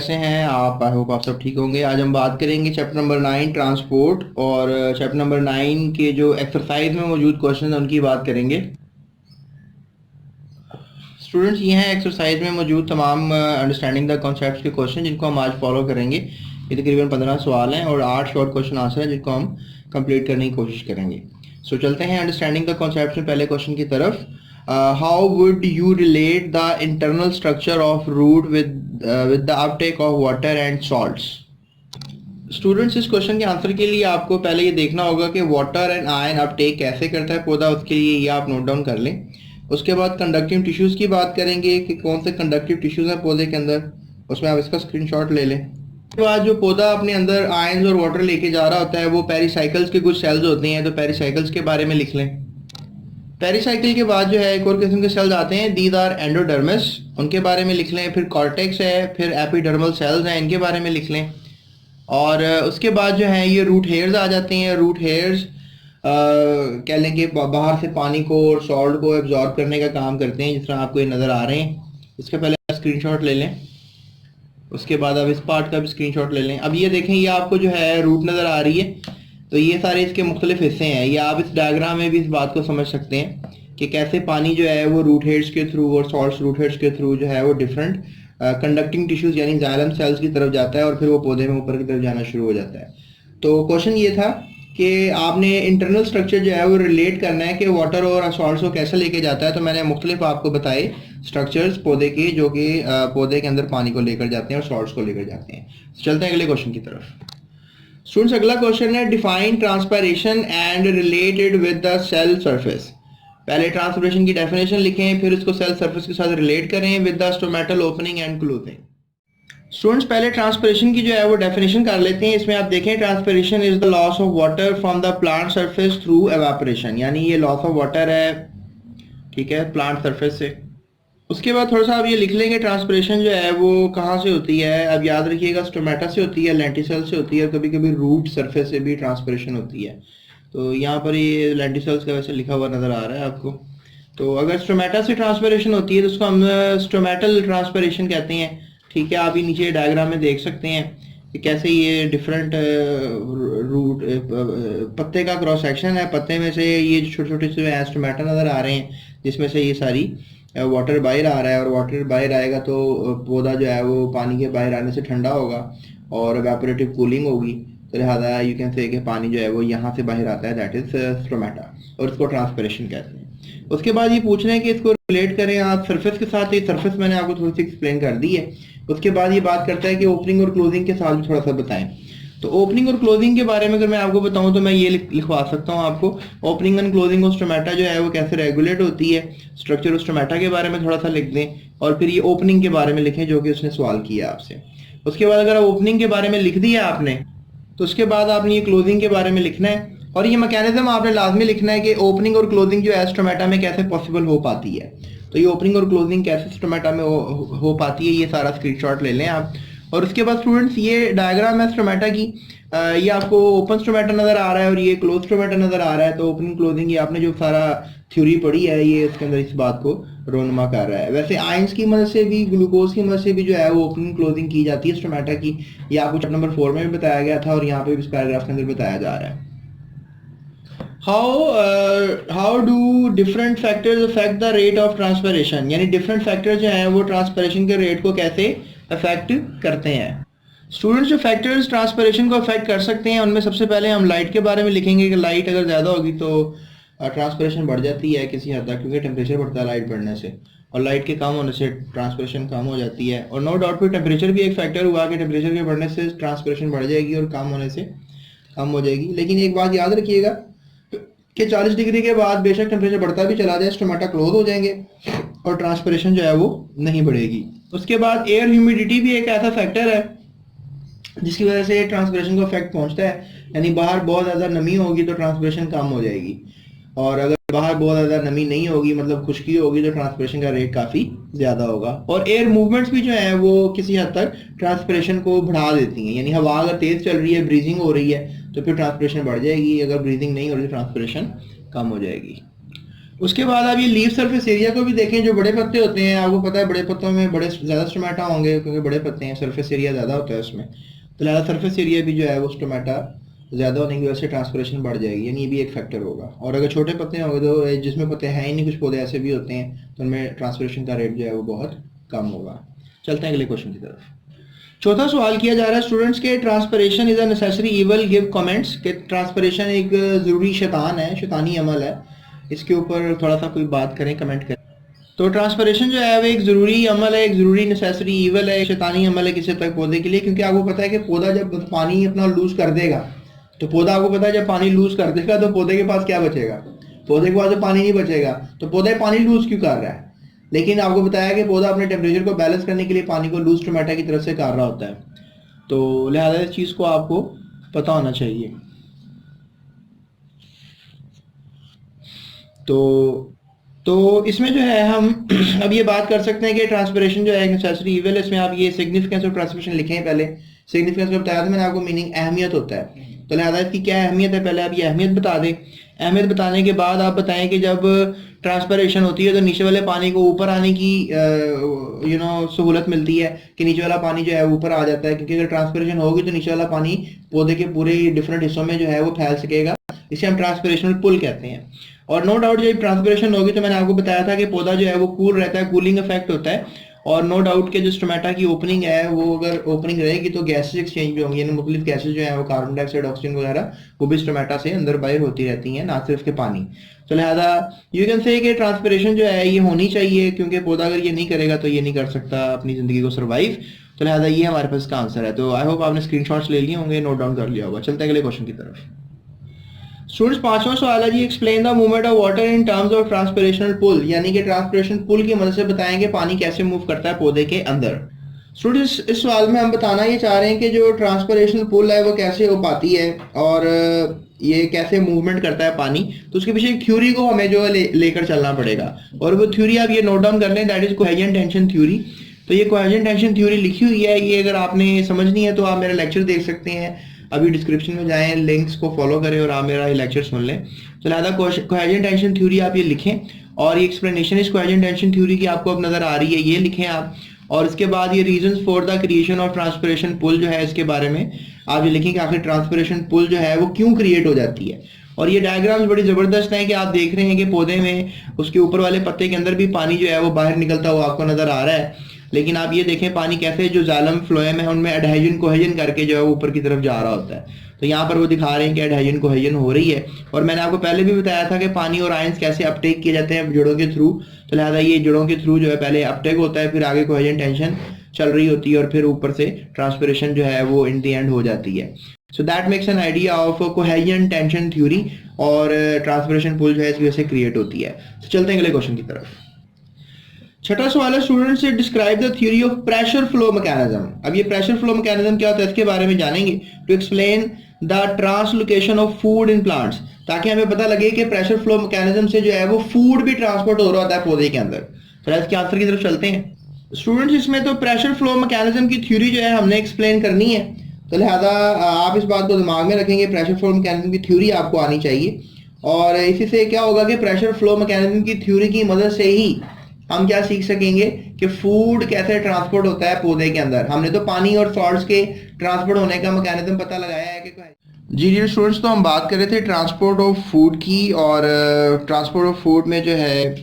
कैसे हैं आप? आई होप आप सब ठीक होंगे। आज हम बात करेंगे चैप्टर नंबर 9 ट्रांसपोर्ट, और चैप्टर नंबर 9 के जो एक्सरसाइज में मौजूद क्वेश्चन हैं उनकी बात करेंगे। स्टूडेंट्स, ये हैं एक्सरसाइज में मौजूद तमाम अंडरस्टैंडिंग द कॉन्सेप्ट्स के क्वेश्चन जिनको हम आज फॉलो करेंगे। ये तकरीबन 15 सवाल हैं और 8 शॉर्ट क्वेश्चन आंसर हैं जिनको हम कंप्लीट करने की कोशिश करेंगे। सो चलते हैं अंडरस्टैंडिंग द कॉन्सेप्ट्स में पहले क्वेश्चन की तरफ। How would you relate the internal structure of root with the uptake of water and salts? Students, इस क्वेश्चन के आंसर के लिए आपको पहले ये देखना होगा कि वाटर एंड आयन अपटेक कैसे करता है पौधा। उसके लिए ये आप नोट डाउन कर लें। उसके बाद कंडक्टिव टिश्यूज़ की बात करेंगे कि कौन से कंडक्टिव टिश्यूज़ हैं पौधे के अंदर, उसमें आप इसका स्क्रीनशॉट ले लें। उसके बाद जो पौधा अपने अंदर आयन्स और वाटर लेके जा रहा होता है वो पेरिसाइकल्स के कुछ सेल्स होते हैं, तो पेरिसाइकल्स के बारे में लिख लें। पेरिसाइकिल के बाद जो है एक और किस्म के सेल्स आते हैं, दीज आर एंडोडर्मिस, उनके बारे में लिख लें। फिर कॉर्टेक्स है, फिर एपिडर्मल सेल्स हैं, इनके बारे में लिख लें। और उसके बाद जो है ये रूट हेयर्स आ जाते हैं। रूट हेयर्स कह लें कि बाहर से पानी को और सॉल्ट को एब्जॉर्ब करने का काम करते हैं, जिस तरह आपको ये नज़र आ रहे हैं। इसके पहले स्क्रीनशॉट ले लें, उसके बाद आप इस पार्ट का भी स्क्रीनशॉट ले लें। अब ये देखें, ये आपको जो है रूट नज़र आ रही है, तो ये सारे इसके मुख्तलिफ हिस्से हैं। ये आप इस डायग्राम में भी इस बात को समझ सकते हैं कि कैसे पानी जो है वो रूट हेड्स के थ्रू और सॉल्ट्स रूट हेड्स के थ्रू जो है वो डिफरेंट कंडक्टिंग टिश्यूज यानी जाइलम सेल्स की तरफ जाता है और फिर वो पौधे में ऊपर की तरफ जाना शुरू हो जाता है। तो क्वेश्चन ये था कि आपने इंटरनल स्ट्रक्चर जो है वो रिलेट करना है कि वाटर और सॉल्ट्स को कैसे लेके जाता है। तो मैंने मुख्तलिफ आपको बताए स्ट्रक्चर्स पौधे के, जो कि पौधे के अंदर पानी को लेकर जाते हैं और सॉल्ट्स को लेकर जाते हैं। चलते हैं अगले क्वेश्चन की तरफ। स्टूडेंट्स, अगला क्वेश्चन है define transpiration and related with the cell surface. पहले ट्रांसपायरेशन की डेफिनेशन लिखें, फिर उसको सेल सरफेस के साथ रिलेट करें with the stomatal opening and closing. Students, पहले ट्रांसपायरेशन की जो है वो डेफिनेशन कर लेते हैं। इसमें आप देखें, transpiration is the loss of water from the plant surface through evaporation, यानी ये लॉस ऑफ वाटर है, ठीक है, प्लांट सरफेस से। उसके बाद थोड़ा सा आप ये लिख लेंगे ट्रांसपिरेशन जो है वो कहाँ से होती है। अब याद रखिएगा, स्टोमेटा से होती है, लेंटिसेल से होती है, और कभी कभी रूट सरफेस से भी ट्रांसपिरेशन होती है। तो यहाँ पर ये लेंटिसेल्स का वैसे लिखा हुआ नज़र आ रहा है आपको। तो अगर स्टोमेटा से ट्रांसपिरेशन होती है तो उसको हम स्टोमेटल ट्रांसपिरेशन कहते हैं, ठीक है। आप ये नीचे डायग्राम में देख सकते हैं कि कैसे ये डिफरेंट रूट पत्ते का क्रॉस सेक्शन है। पत्ते में से ये छोटे छोटे से स्टोमेटा नज़र आ रहे हैं, जिसमें से ये सारी वाटर बाहर आ रहा है, और वाटर बाहर आएगा तो पौधा जो है वो पानी के बाहर आने से ठंडा होगा और एवेपोरेटिव कूलिंग होगी। तो लिहाजा यू कैन से कि पानी जो है वो यहाँ से बाहर आता है, दैट इज स्टोमेटा, और इसको ट्रांसपिरेशन कहते हैं। उसके बाद ये पूछ रहे हैं कि इसको रिलेट करें आप सरफेस के साथ। ये सरफेस मैंने आपको थोड़ी सी एक्सप्लेन कर दी है। उसके बाद ये बात करता है कि ओपनिंग और क्लोजिंग के साथ भी थोड़ा सा बताएं। तो ओपनिंग और क्लोजिंग के बारे में अगर मैं आपको बताऊं तो मैं ये लिखवा सकता हूं आपको, opening and closing of stomata जो है वो कैसे रेगुलेट होती है। स्ट्रक्चर ऑफ स्टोमेटा के बारे में थोड़ा सा लिख दें, और फिर ये ओपनिंग के बारे में लिखें जो कि उसने सवाल किया आपसे। उसके बाद अगर ओपनिंग के बारे में लिख दिया आपने, तो उसके बाद आपने ये क्लोजिंग के बारे में लिखना है, और ये मैकेनिज्म आपने लाजमी लिखना है कि ओपनिंग और क्लोजिंग जो है स्टोमेटा में कैसे पॉसिबल हो पाती है। तो ये ओपनिंग और क्लोजिंग कैसे स्टोमेटा में हो पाती है, ये सारा स्क्रीनशॉट ले लें आप। और उसके बाद स्टूडेंट्स, ये डायग्राम है स्टोमेटा की, ये आपको ओपन स्टोमेटा नज़र आ रहा है और ये क्लोज स्टोमेटा नज़र आ रहा है। तो ओपनिंग क्लोजिंग ये आपने जो सारा थ्योरी पढ़ी है ये इसके अंदर इस बात को रोनुमा कर रहा है। वैसे आयंस की मदद से भी, ग्लूकोज की मदद से भी जो है वो ओपनिंग क्लोजिंग की जाती है स्टोमेटा की। ये आपको चैप्टर नंबर 4 में भी बताया गया था और यहाँ पे भी इस पैराग्राफ के अंदर बताया जा रहा है। How do different factors affect the rate of transpiration, यानी डिफरेंट फैक्टर्स जो हैं वो ट्रांसपिरेशन के रेट को कैसे अफेक्ट करते हैं। स्टूडेंट्स, जो फैक्टर्स ट्रांसपिरेशन को अफेक्ट कर सकते हैं उनमें सबसे पहले हम लाइट के बारे में लिखेंगे कि लाइट अगर ज़्यादा होगी तो ट्रांसपिरेशन बढ़ जाती है किसी हद तक, क्योंकि टेम्परेचर बढ़ता है लाइट बढ़ने से, और लाइट के कम होने से ट्रांसपिरेशन कम हो जाती है। और नो डाउट फिर टेम्परेचर भी एक फैक्टर हुआ कि टेम्परेचर के बढ़ने से ट्रांसपिरेशन बढ़ जाएगी और कम होने से कम हो जाएगी। लेकिन एक बात याद रखिएगा कि 40 डिग्री के बाद बेशक टेम्परेचर बढ़ता भी चला जाए, स्टोमेटा क्लोज हो जाएंगे और ट्रांसपिरेशन जो है वो नहीं बढ़ेगी। उसके बाद एयर ह्यूमिडिटी भी एक ऐसा फैक्टर है जिसकी वजह से ट्रांसपिरेशन को इफेक्ट पहुंचता है, यानी बाहर बहुत ज़्यादा नमी होगी तो ट्रांसपिरेशन कम हो जाएगी, और अगर बाहर बहुत ज़्यादा नमी नहीं होगी मतलब खुश्की होगी तो ट्रांसपिरेशन का रेट काफ़ी ज़्यादा होगा। और एयर मूवमेंट्स भी जो है वो किसी हद तक ट्रांसपिरेशन को बढ़ा देती हैं, यानी हवा अगर तेज़ चल रही है, ब्रीजिंग हो रही है, तो फिर ट्रांसपिरेशन बढ़ जाएगी, अगर ब्रीजिंग नहीं हो रही तो ट्रांसपिरेशन कम हो जाएगी। उसके बाद आप ये लीफ सरफेस एरिया को भी देखें। जो बड़े पत्ते होते हैं, आपको पता है बड़े पत्तों में बड़े ज़्यादा स्टोमेटा होंगे क्योंकि बड़े पत्ते हैं, सरफेस एरिया ज़्यादा होता है उसमें, तो लिहाजा सरफेस एरिया भी जो है वो स्टोमेटा ज़्यादा होने की वजह से ट्रांसपिरेशन बढ़ जाएगी, यानी ये भी एक फैक्टर होगा। और अगर छोटे पत्ते होंगे तो जिसमें पत्ते हैं ही नहीं, कुछ पौधे ऐसे भी होते हैं, तो उनमें ट्रांसपिरेशन का रेट जो है वो बहुत कम होगा। चलते हैं अगले क्वेश्चन की तरफ। चौथा सवाल किया जा रहा है स्टूडेंट्स के, transpiration is a necessary evil, give comments. कि ट्रांसपिरेशन एक ज़रूरी शैतान है, शैतानी अमल है, इसके ऊपर थोड़ा सा कोई बात करें, कमेंट करें। तो ट्रांसपिरेशन जो है वो एक ज़रूरी अमल है, एक ज़रूरी नेसेसरी इवल है, शैतानी अमल है किसी तक पौधे के लिए, क्योंकि आपको पता है कि पौधा जब पानी अपना लूज कर देगा, तो पौधा आपको पता है जब पानी लूज कर देगा तो पौधे के पास क्या बचेगा, पौधे के पास तो पानी नहीं बचेगा, तो पौधा पानी लूज क्यों कर रहा है। लेकिन आपको बताया कि पौधा अपने टेम्परेचर को बैलेंस करने के लिए पानी को लूज टोमेटा की तरफ से कर रहा होता है, तो लिहाजा इस चीज़ को आपको पता होना चाहिए। तो इसमें जो है हम अब ये बात कर सकते हैं कि ट्रांसपिरेशन जो है एक नेसेसरी इवल है। इसमें आप ये सिग्निफिकेंस ऑफ ट्रांसपिरेशन लिखें। पहले सिग्निफिकेंस को बताया था मैंने आपको, मीनिंग अहमियत होता है, तो लिहाजा इसकी क्या अहमियत है पहले आप ये अहमियत बता दें। अहमियत बताने के बाद आप बताएं कि जब ट्रांसपिरेशन होती है तो नीचे वाले पानी को ऊपर आने की सहूलत मिलती है, कि नीचे वाला पानी जो है ऊपर आ जाता है, क्योंकि अगर ट्रांसपिरेशन होगी तो नीचे वाला पानी पौधे के पूरे डिफरेंट हिस्सों में जो है वो फैल सकेगा, इसे हम ट्रांसपिरेशनल पुल कहते हैं। और नो डाउट जब ट्रांसपिरेशन होगी तो मैंने आपको बताया था कि पौधा जो है वो कूल रहता है, कूलिंग इफेक्ट होता है, और नो डाउट के जो स्टोमेटा की ओपनिंग है वो अगर ओपनिंग रहेगी तो गैसेज एक्सचेंज भी होंगी, यानी मुख्तलिफ गैसेज जो है वो कार्बन डाइऑक्साइड, ऑक्सीजन वगैरह, वो भी स्टोमेटा से अंदर बाहर होती रहती हैं, ना सिर्फ के पानी। तो लिहाजा यू कैन से कि ट्रांसपिरेशन जो है ये होनी चाहिए, क्योंकि पौधा अगर ये नहीं करेगा तो ये नहीं कर सकता अपनी ज़िंदगी को सर्वाइव। तो लिहाजा ये हमारे पास का आंसर है। तो आई होप आपने स्क्रीनशॉट्स ले लिए होंगे, नोट डाउन कर लिया होगा। चलते हैं अगले क्वेश्चन की तरफ। स्टूडेंट्स पांचवा सवाल है जी, explain the movement of water in terms of transpirational pull, यानी कि ट्रांसपिरेशन पुल की मदद से बताएंगे पानी कैसे मूव करता है पौधे के अंदर। स्टूडेंट्स इस सवाल में हम बताना ये चाह रहे हैं कि जो ट्रांसपिरेशनल पुल है वो कैसे हो पाती है और ये कैसे मूवमेंट करता है पानी, तो उसके पीछे एक थ्योरी को हमें जो लेकर चलना पड़ेगा, और वो थ्योरी आप ये नोट डाउन कर लें, that is cohesion tension theory. तो ये कोहेजन टेंशन थ्योरी लिखी हुई है, ये अगर आपने समझनी है तो आप मेरा लेक्चर देख सकते हैं, अभी डिस्क्रिप्शन में जाएं, लिंक्स को फॉलो करें और आप मेरा ये लेक्चर सुन लें। तो लिहाजा कोहेजन टेंशन थ्योरी आप ये लिखें, और ये एक्सप्लेनेशन इस कोहेजन टेंशन थ्योरी की आपको अब नजर आ रही है, ये लिखें आप। और इसके बाद ये reasons for the creation of transpiration pull जो है इसके बारे में आप ये लिखें कि आखिर ट्रांसपिरेशन पुल जो है वो क्यों क्रिएट हो जाती है। और ये डायग्राम्स बड़ी ज़बरदस्त हैं कि आप देख रहे हैं कि पौधे में उसके ऊपर वाले पत्ते के अंदर भी पानी जो है वो बाहर निकलता हुआ आपको नजर आ रहा है, लेकिन आप ये देखें पानी कैसे जो जालम फ्लोएम है उनमें एडहेजन कोहेजन करके जो है वो ऊपर की तरफ जा रहा होता है। तो यहाँ पर वो दिखा रहे हैं कि एडहेजन कोहेजन हो रही है, और मैंने आपको पहले भी बताया था कि पानी और आयंस कैसे अपटेक किए जाते हैं जड़ों के थ्रू। तो लिहाजा ये जड़ों के थ्रू जो है पहले अपटेक होता है, फिर आगे कोहेजन टेंशन चल रही होती है, और फिर ऊपर से ट्रांसपिरेशन जो है वो इन दी एंड हो जाती है। So that makes an idea of cohesion tension theory, और ट्रांसपिरेशन पुल जो है इस वजह से क्रिएट होती है। तो चलते हैं अगले क्वेश्चन की तरफ। छठा सवाल है स्टूडेंट से, describe the theory of pressure flow mechanism. अब ये प्रेशर फ्लो मैकेनिज्म क्या होता है इसके बारे में जानेंगे। To explain the translocation of food in plants, ताकि हमें पता लगे कि प्रेशर फ्लो मैकेनिज्म से जो है वो फूड भी ट्रांसपोर्ट हो रहा होता है पौधे के अंदर। तो इसके आंसर की तरफ चलते हैं स्टूडेंट्स। इसमें तो प्रेशर फ्लो मैकेनिज्म की थ्योरी जो है हमने एक्सप्लेन करनी है, तो लिहाजा आप इस बात को दिमाग में रखेंगे, प्रेशर फ्लो मैकेनिज्म की थ्योरी आपको आनी चाहिए। और इसी से क्या होगा कि प्रेशर फ्लो मैकेनिज्म की थ्योरी की मदद से ही हम क्या सीख सकेंगे कि फूड कैसे ट्रांसपोर्ट होता है पौधे के अंदर। हमने तो पानी और सॉल्ट्स के ट्रांसपोर्ट होने का मैकेनिज्म पता लगाया है कि जी स्टूडेंट्स, तो हम बात कर रहे थे ट्रांसपोर्ट ऑफ फूड की, और ट्रांसपोर्ट ऑफ फूड में जो है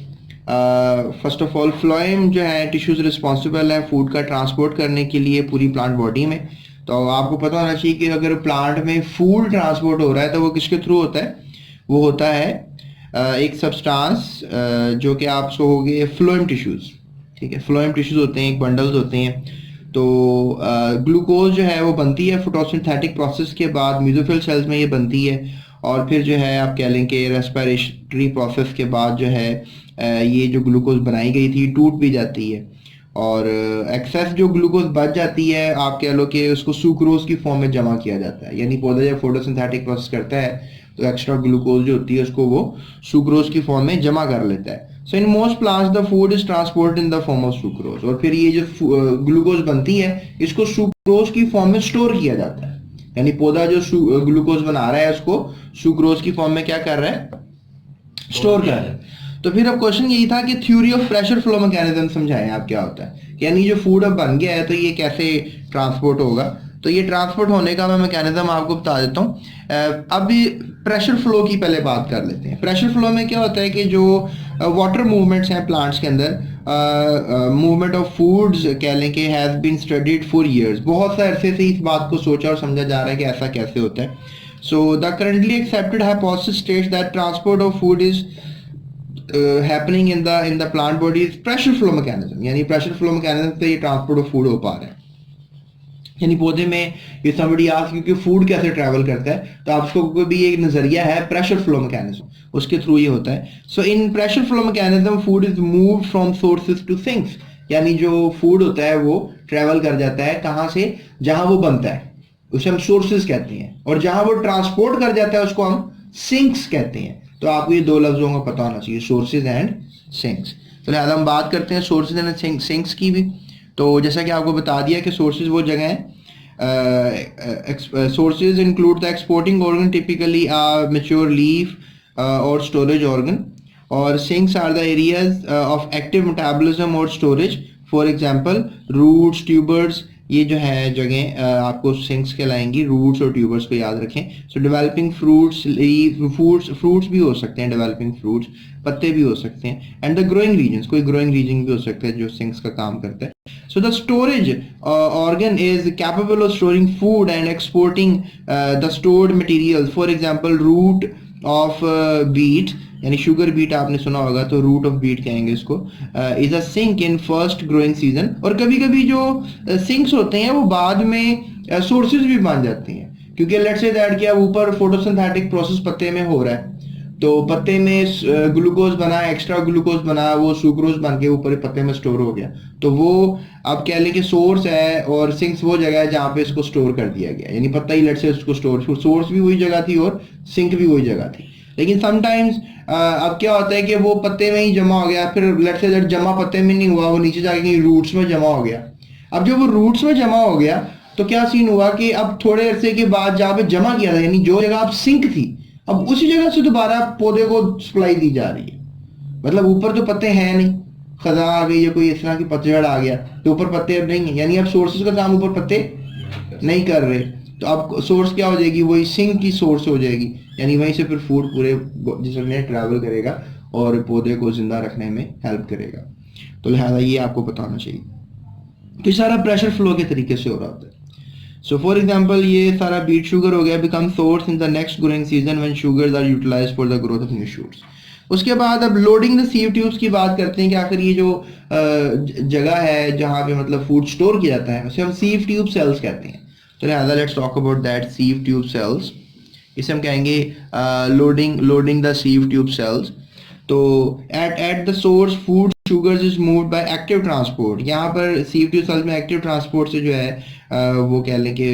फर्स्ट ऑफ ऑल फ्लोएम जो है टिश्यूज रिस्पॉन्सिबल है फूड का ट्रांसपोर्ट करने के लिए पूरी प्लांट बॉडी में। तो आपको पता होना चाहिए कि अगर प्लांट में फूड ट्रांसपोर्ट हो रहा है तो वो किसके थ्रू होता है, वो होता है एक सब्सटेंस जो कि आप कहोगे फ्लोएम टिश्यूज। ठीक है, फ्लोएम टिश्यूज होते हैं, एक बंडल्स होते हैं। तो ग्लूकोज जो है वो बनती है फोटोसिंथेटिक प्रोसेस के बाद, मेसोफिल सेल्स में ये बनती है, और फिर जो है आप कह लें कि रेस्पिरेटरी प्रोसेस के बाद जो है ये जो ग्लूकोज बनाई गई थी टूट भी जाती है, और एक्सेस जो ग्लूकोज बच जाती है आप कह लो कि उसको सुक्रोज की फॉर्म में जमा किया जाता है। यानी पौधा जब फोटोसिंथेटिक प्रोसेस करता है तो एक्स्ट्रा ग्लूकोज जो होती है उसको वो सुक्रोज की फॉर्म में जमा कर लेता है। So in most plants the food is transported in the form of sucrose, और फिर ये जो ग्लूकोज बनती है इसको सुक्रोज की फॉर्म में स्टोर किया जाता है। यानी पौधा जो ग्लूकोज बना रहा है उसको सुक्रोज की फॉर्म में क्या कर रहा है, स्टोर कर रहा है। तो फिर अब क्वेश्चन यही था कि theory of pressure flow mechanism समझाएं आप क्या होता है, यानी जो फूड अब बन गया है तो ये कैसे ट्रांसपोर्ट होगा। तो ये ट्रांसपोर्ट होने का मैं मैकेनिज्म आपको बता देता हूँ। अब प्रेशर फ्लो की पहले बात कर लेते हैं। प्रेशर फ्लो में क्या होता है कि जो वाटर मूवमेंट्स हैं प्लांट्स के अंदर, मूवमेंट ऑफ फूड्स कह लें कि has been studied for years, बहुत से अरसे से इस बात को सोचा और समझा जा रहा है कि ऐसा कैसे होता है। So the currently accepted hypothesis states that transport of food is happening in the plant body is pressure flow mechanism, यानी प्रेशर फ्लो मैकेनिज्म से ये ट्रांसपोर्ट ऑफ फूड हो पा रहा है। यानी पौधे में ये समझी आस क्योंकि फूड कैसे ट्रैवल करता है, तो आपको भी एक नजरिया है प्रेशर फ्लो मैकेनिज्म, उसके थ्रू ये होता है। So in pressure flow mechanism food is move from sources to sinks, यानी जो फूड होता है वो ट्रैवल कर जाता है कहाँ से, जहां वो बनता है उसे हम सोर्सेज कहते हैं, और जहां वो ट्रांसपोर्ट कर जाता है उसको हम सिंक्स कहते हैं। तो आपको ये दो लफ्जों का पता होना चाहिए, सोर्सेज एंड सिंक्स। तो लिहाजा हम बात करते हैं सोर्सेज एंड सिंक्स की भी। तो जैसा कि आपको बता दिया कि सोर्सेज वो जगह है, sources include the exporting organ, typically a mature leaf or storage organ, or sinks are the areas of active metabolism or storage. For example, roots, tubers, ये जो है जगह आपको सिंक्स कहलाएंगी, रूट्स और ट्यूबर्स को याद रखें। सो डेवलपिंग फ्रूट्स, फ्रूट्स भी हो सकते हैं, डेवलपिंग फ्रूट्स, पत्ते भी हो सकते हैं, एंड द ग्रोइंग रीजन्स, कोई ग्रोइंग रीजन भी हो सकता है जो सिंक्स का काम करता है। So the storage organ is capable of storing food and exporting the stored materials. For example, root of beet, यानी शुगर बीट आपने सुना होगा तो रूट ऑफ बीट कहेंगे इसको, is a sink in first growing season. और कभी कभी जो सिंक्स होते हैं वो बाद में सोर्सेज भी बन जाते हैं, क्योंकि लेट्स से दैट कि अब ऊपर फोटोसिंथेटिक प्रोसेस पत्ते में हो रहा है, तो पत्ते में ग्लूकोज बना, एक्स्ट्रा ग्लूकोज बना, वो सुक्रोज बन के ऊपर पत्ते में स्टोर हो गया, तो वो आप कह लें कि सोर्स है, और सिंक्स वो जगह है जहाँ पे इसको स्टोर कर दिया गया, यानी पत्ता ही लेट से उसको स्टोर, सोर्स भी वही जगह थी और सिंक भी वही जगह थी। लेकिन समटाइम्स अब क्या होता है कि वो पत्ते में ही जमा हो गया, फिर लेट से जमा पत्ते में नहीं हुआ, वो नीचे जाके कहीं रूट्स में जमा हो गया। अब जब वो रूट्स में जमा हो गया तो क्या सीन हुआ कि अब थोड़े अरसे के बाद जहाँ पे जमा किया था, यानी जो जगह अब सिंक थी, अब उसी जगह से दोबारा पौधे को सप्लाई दी जा रही है। मतलब ऊपर तो पत्ते हैं नहीं, खजा आ गई या कोई इस तरह की पतझड़ आ गया तो ऊपर पत्ते अब नहीं है, यानी अब सोर्सेज का काम ऊपर पत्ते नहीं कर रहे, तो अब सोर्स क्या हो जाएगी, वही सिंक की सोर्स हो जाएगी, यानी वहीं से फिर फूड पूरे जिसमें ट्रैवल करेगा और पौधे को जिंदा रखने में हेल्प करेगा। तो लिहाजा ये आपको बताना चाहिए। तो ये सारा प्रेशर फ्लो के तरीके से हो रहा होता है। सो फॉर एग्जाम्पल ये सारा बीट शुगर हो गया, become source in the next growing season when sugars are utilized for the growth of new shoots. उसके बाद अब लोडिंग द सीव ट्यूब्स की बात करते हैं कि आखिर ये जो जगह है जहाँ पे मतलब फूड स्टोर किया जाता है उसे हम सीव ट्यूब सेल्स कहते हैं। तो लिहाजा let's talk about that sieve tube cells. इसे हम कहेंगे loading the sieve tube cells. तो at the source food sugars is moved by active transport. यहाँ पर सीव ट्यूब सेल्स में एक्टिव ट्रांसपोर्ट से जो है वो कह लें कि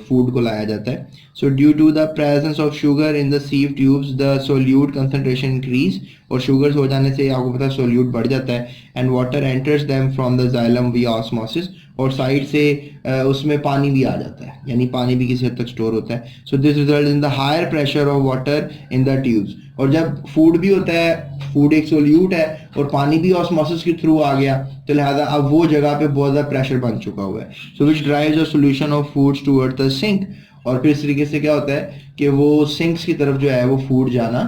फूड को लाया जाता है। So due to the presence of sugar in the sieve tubes the solute concentration increase, और शुगर्स हो जाने से आपको पता है सोल्यूट बढ़ जाता है, and water enters them from the xylem विया ऑस्मोसिस, और साइड से उसमें पानी भी आ जाता है, यानी पानी भी किसी हद तक स्टोर होता है। So this result in the higher pressure of water in the tubes. और जब फूड भी होता है, फूड एक सोल्यूट है और पानी भी ऑस्मोसिस के थ्रू आ गया, तो लिहाजा अब वो जगह पे बहुत ज़्यादा प्रेशर बन चुका हुआ है। So which drives the solution of foods towards the sink, और फिर इस तरीके से क्या होता है कि वो सिंक्स की तरफ जो है वो फूड जाना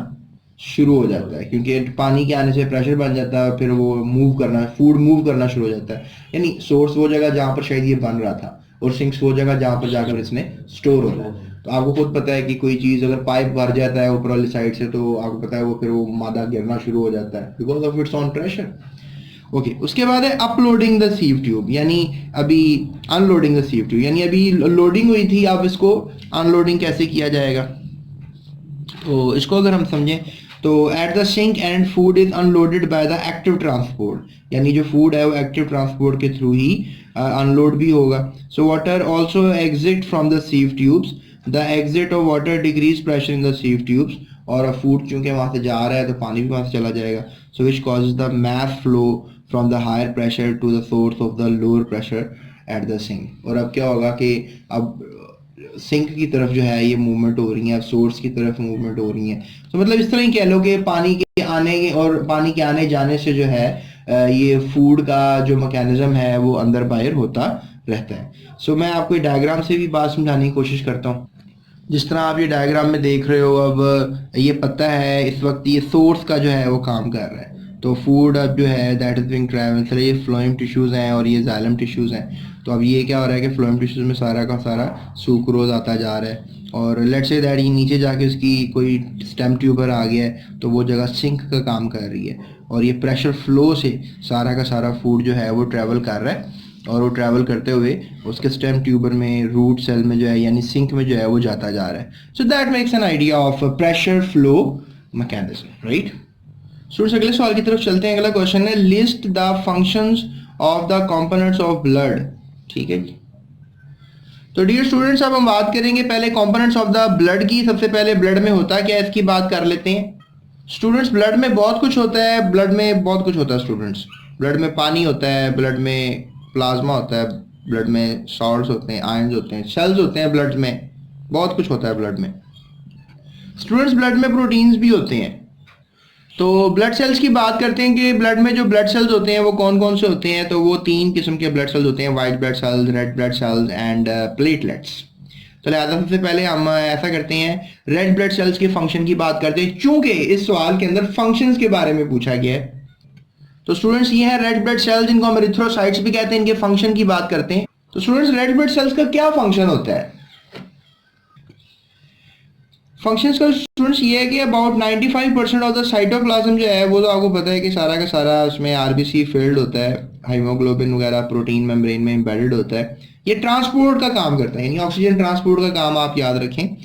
शुरू हो जाता है, क्योंकि पानी के आने से प्रेशर बन जाता है, फिर वो फूड मूव करना शुरू हो जाता है। यानी सोर्स वो जगह जहाँ पर शायद ये बन रहा था, और सिंक्स वो जगह जहाँ पर जाकर इसने स्टोर हो रहा है। तो आपको खुद पता है कि कोई चीज़ अगर पाइप भर जाता है ऊपर वाली साइड से, तो आपको पता है वो फिर वो मादा गिरना शुरू हो जाता है because of its on pressure. Okay, उसके बाद है अपलोडिंग द सीव ट्यूब, यानी अभी अनलोडिंग द सीव ट्यूब, यानी अभी लोडिंग हुई थी, अब इसको अनलोडिंग कैसे किया जाएगा। तो इसको अगर हम समझें तो at the sink and food is unloaded by the active transport, यानी जो फूड है वो एक्टिव ट्रांसपोर्ट के थ्रू ही अनलोड भी होगा। So water also exit from the sieve tubes, the exit of water decrease pressure in the sieve tubes, और फूड चूंकि वहाँ से जा रहा है तो पानी भी वहाँ से चला जाएगा। So which causes the mass flow from the higher pressure to the source of the lower pressure at the sink. और अब क्या होगा कि अब सिंक की तरफ जो है ये मूवमेंट हो रही है, अब सोर्स की तरफ मूवमेंट हो रही है। तो मतलब इस तरह ही कह लो कि पानी के आने और पानी के आने जाने से जो है ये फूड का जो मैकेनिज्म है वो अंदर बाहर होता रहता है। सो मैं आपको डायग्राम से भी बात समझाने की कोशिश करता हूँ। जिस तरह आप ये डायग्राम में देख रहे हो, अब ये पता है इस वक्त ये सोर्स का जो है वो काम कर रहा है। तो फूड अब जो है दैट इज बिंग ट्रैवल, ये फ्लोएम टिश्यूज़ हैं और ये जाइलम टिश्यूज़ हैं। तो अब ये क्या हो रहा है कि फ्लोएम टिश्यूज़ में सारा का सारा सुक्रोज आता जा रहा है, और लेट्स से दैट ये नीचे जाके उसकी कोई स्टेम ट्यूबर आ गया है तो वो जगह सिंक का काम कर रही है, और ये प्रेशर फ्लो से सारा का सारा फूड जो है वो ट्रैवल कर रहा है, और वो ट्रैवल करते हुए उसके स्टेम ट्यूबर में, रूट सेल में जो है यानी सिंक में जो है वो जाता जा रहा है। So that makes an idea of pressure flow mechanism, right. Students अगले सवाल की तरफ चलते हैं। अगला क्वेश्चन है list the functions of the components of blood. ठीक है जी। तो डियर स्टूडेंट्स अब हम बात करेंगे पहले कंपोनेंट्स ऑफ द ब्लड की। सबसे पहले ब्लड में होता क्या है इसकी बात कर लेते हैं। स्टूडेंट्स ब्लड में बहुत कुछ होता है, ब्लड में बहुत कुछ होता है स्टूडेंट्स। ब्लड में पानी होता है, ब्लड में प्लाज्मा होता है, ब्लड में सॉल्ट्स होते हैं, आयंस होते हैं, सेल्स होते हैं, ब्लड में बहुत कुछ होता है ब्लड में। स्टूडेंट्स ब्लड में प्रोटीन्स भी होते हैं। तो ब्लड सेल्स की बात करते हैं कि ब्लड में जो ब्लड सेल्स होते हैं वो कौन कौन से होते हैं। तो वो 3 किस्म के ब्लड सेल्स होते हैं, white blood sales, red blood cells and platelets. तो लिहाजा सबसे पहले हम ऐसा करते हैं, रेड ब्लड सेल्स के फंक्शन की बात करते हैं, चूंकि इस सवाल के अंदर फंक्शंस के बारे में पूछा गया है। तो स्टूडेंट्स ये है रेड ब्लड सेल्स, जिनको हम एरिथ्रोसाइट्स भी कहते हैं। इनके फंक्शन की बात करते हैं। तो स्टूडेंट्स रेड ब्लड सेल्स का क्या फंक्शन होता है? फंक्शंस का स्टूडेंट्स ये है कि अबाउट 95% ऑफ द साइटोप्लाज्म जो है वो तो आपको पता है कि सारा का सारा उसमें आरबीसी फील्ड होता है, हीमोग्लोबिन वगैरह प्रोटीन मेम्ब्रेन में एम्बेडेड होता है। ये ट्रांसपोर्ट का काम करता है, यानी ऑक्सीजन ट्रांसपोर्ट का काम आप याद रखें,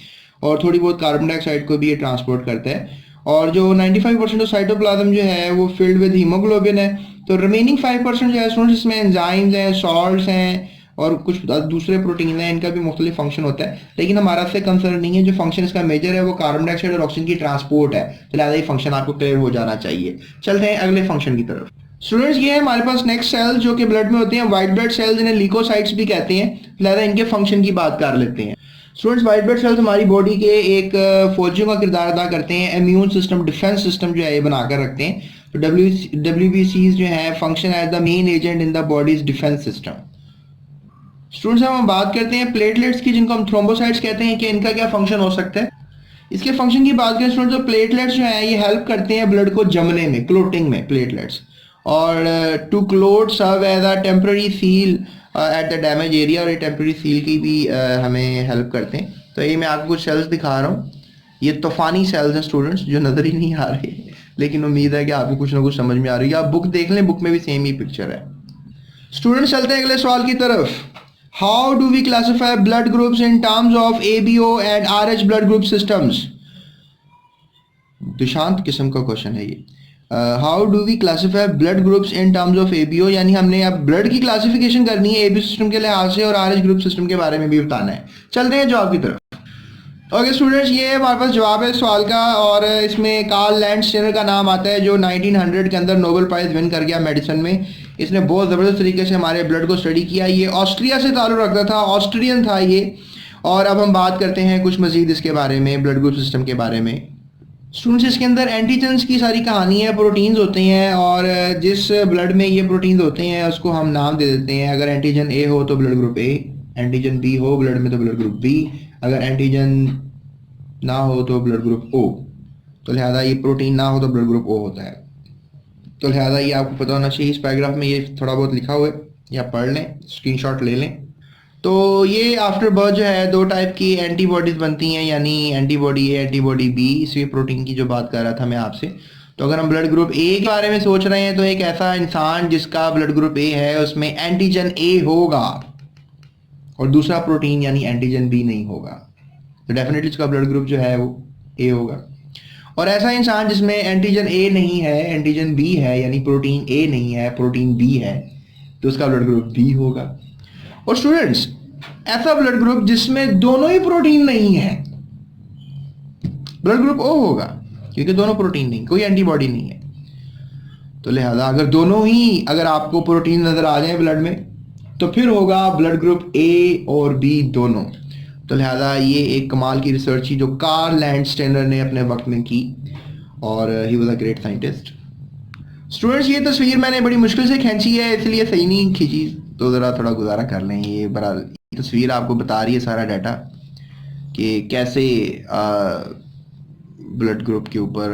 और थोड़ी बहुत कार्बन डाइऑक्साइड को भी ये ट्रांसपोर्ट करता है। और जो 95% ऑफ साइटोप्लाज्म जो है वो फिल्ड विद हीमोग्लोबिन है। तो रिमेनिंग 5% जो है स्टूडेंट्स इसमें एंजाइम्स हैं, सॉल्ट्स हैं और कुछ दूसरे प्रोटीन हैं, इनका भी मुख्तलिफ फंक्शन होता है। लेकिन हमारा से कंसर्न नहीं है, जो फंक्शन इसका मेजर है वो कार्बन डाइऑक्साइड और ऑक्सीजन की ट्रांसपोर्ट है। तो लिहाजा ये फंक्शन आपको क्लियर हो जाना चाहिए। चलते हैं अगले फंक्शन की तरफ। स्टूडेंट्स ये है हमारे पास नेक्स्ट सेल्स जो कि ब्लड में होते हैं, व्हाइट ब्लड सेल्स, इन्हें ल्यूकोसाइट्स भी कहते हैं। लिहाजा इनके फंक्शन की बात कर लेते हैं। स्टूडेंट्स व्हाइट ब्लड सेल्स हमारी बॉडी के एक फौजियों का किरदार अदा करते हैं, इम्यून सिस्टम, डिफेंस सिस्टम जो है ये बनाकर रखते हैं। तो WBCs जो है function as the main agent in the body's defence system. Students हम बात करते हैं प्लेटलेट्स की, जिनको हम थ्रोम्बोसाइट्स कहते हैं, कि इनका क्या फंक्शन हो सकता है। इसके फंक्शन की बात करें स्टूडेंट्स, तो प्लेटलेट्स जो है ये हेल्प करते हैं ब्लड को जमने में, क्लोटिंग में, प्लेटलेट्स। और to clot serve as a temporary seal at the damage area, और ये टेम्पररी सील की भी हमें हेल्प करते हैं। तो ये मैं आपको कुछ सेल्स दिखा रहा हूँ, ये तूफानी सेल्स हैं स्टूडेंट्स, जो नज़र ही नहीं आ रहे, लेकिन उम्मीद है कि आपको कुछ ना कुछ समझ में आ रही है। आप बुक देख लें, बुक में भी सेम ही पिक्चर है। स्टूडेंट्स चलते हैं अगले सवाल की तरफ। How do we classify blood groups in terms of ABO and RH blood group systems. दुशांत किस्म का क्वेश्चन है ये। How do we classify blood groups in terms of ABO, यानी हमने अब ब्लड की क्लासिफिकेशन करनी है ABO सिस्टम के लिहाज से, और RH ग्रुप सिस्टम के बारे में भी बताना है। चलते हैं जवाब की तरफ। ओके स्टूडेंट्स, ये हमारे पास जवाब है इस सवाल का, और इसमें कार्ल लैंडस्टेनर का नाम आता है, जो 1900 के अंदर नोबेल प्राइज़ विन कर गया मेडिसिन में। इसने बहुत ज़बरदस्त तरीके से हमारे ब्लड को स्टडी किया। ये ऑस्ट्रिया से ताल्लुक़ रखता था, ऑस्ट्रियन था ये। और अब हम बात करते हैं कुछ मज़ीद इसके बारे में, ब्लड ग्रुप सिस्टम के बारे में। स्टूडेंट्स इसके अंदर एंटीजन्स की सारी कहानी है, प्रोटीन्स होते हैं, और जिस ब्लड में ये प्रोटीन्स होते हैं उसको हम नाम दे देते हैं। अगर एंटीजन A हो तो blood group A, antigen B हो ब्लड में तो ब्लड ग्रुप B, अगर एंटीजन ना हो तो ब्लड ग्रुप O। तो लिहाजा ये प्रोटीन ना हो तो ब्लड ग्रुप O होता है। तो लिहाजा ये आपको पता होना चाहिए। इस पैराग्राफ में ये थोड़ा बहुत लिखा हुआ है, या पढ़ लें, स्क्रीनशॉट ले लें। तो ये आफ्टर बर्थ जो है 2 टाइप की एंटीबॉडीज़ बनती हैं, यानी एंटीबॉडी A, एंटीबॉडी B। इसी प्रोटीन की जो बात कर रहा था मैं आपसे। तो अगर हम ब्लड ग्रुप A के बारे में सोच रहे हैं, तो एक ऐसा इंसान जिसका ब्लड ग्रुप A है उसमें एंटीजन A होगा, और दूसरा प्रोटीन यानी एंटीजन B नहीं होगा। तो डेफिनेटली उसका ब्लड ग्रुप जो है वो A होगा। और ऐसा इंसान जिसमें एंटीजन A नहीं है, एंटीजन B है, यानी प्रोटीन A नहीं है, प्रोटीन B है, तो उसका ब्लड ग्रुप B होगा। और स्टूडेंट्स ऐसा ब्लड ग्रुप जिसमें दोनों ही प्रोटीन नहीं है, ब्लड ग्रुप O होगा, क्योंकि दोनों प्रोटीन नहीं, कोई एंटीबॉडी नहीं है। तो लिहाजा अगर दोनों ही, अगर आपको प्रोटीन नजर आ जाए ब्लड में, तो फिर होगा ब्लड ग्रुप A और B दोनों। तो लिहाजा ये एक कमाल की रिसर्च थी जो कार्ल लैंडस्टेनर ने अपने वक्त में की। और he was a great scientist. Students ये तस्वीर मैंने बड़ी मुश्किल से खींची है, इसलिए सही नहीं खींची, तो ज़रा थोड़ा गुजारा कर लें। ये बड़ा तस्वीर आपको बता रही है सारा डाटा कि कैसे ब्लड ग्रुप के ऊपर,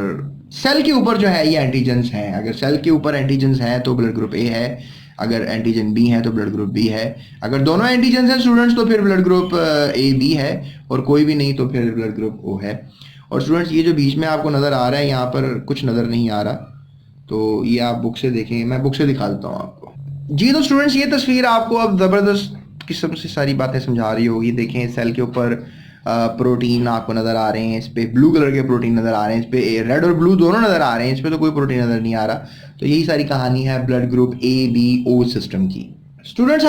सेल के ऊपर जो है ये एंटीजेंस हैं। अगर सेल के ऊपर एंटीजेंस हैं तो ब्लड ग्रुप ए है, अगर एंटीजन बी है तो ब्लड ग्रुप बी है, अगर दोनों एंटीजेंस हैं स्टूडेंट्स तो फिर ब्लड ग्रुप ए बी है, और कोई भी नहीं तो फिर ब्लड ग्रुप ओ है। और स्टूडेंट्स ये जो बीच में आपको नज़र आ रहा है, यहाँ पर कुछ नज़र नहीं आ रहा, तो ये आप बुक से देखें, मैं बुक से दिखा देता हूँ आपको। जी तो स्टूडेंट्स ये तस्वीर आपको अब ज़बरदस्त किस्म से सारी बातें समझा रही होगी। देखें सेल के ऊपर प्रोटीन आपको नज़र आ रहे हैं, इस पे ब्लू कलर के प्रोटीन नज़र आ रहे हैं, इस पे रेड और ब्लू दोनों नज़र आ रहे हैं, इस पे तो कोई प्रोटीन नज़र नहीं आ रहा। तो यही सारी कहानी है blood group A B O system की। स्टूडेंट्स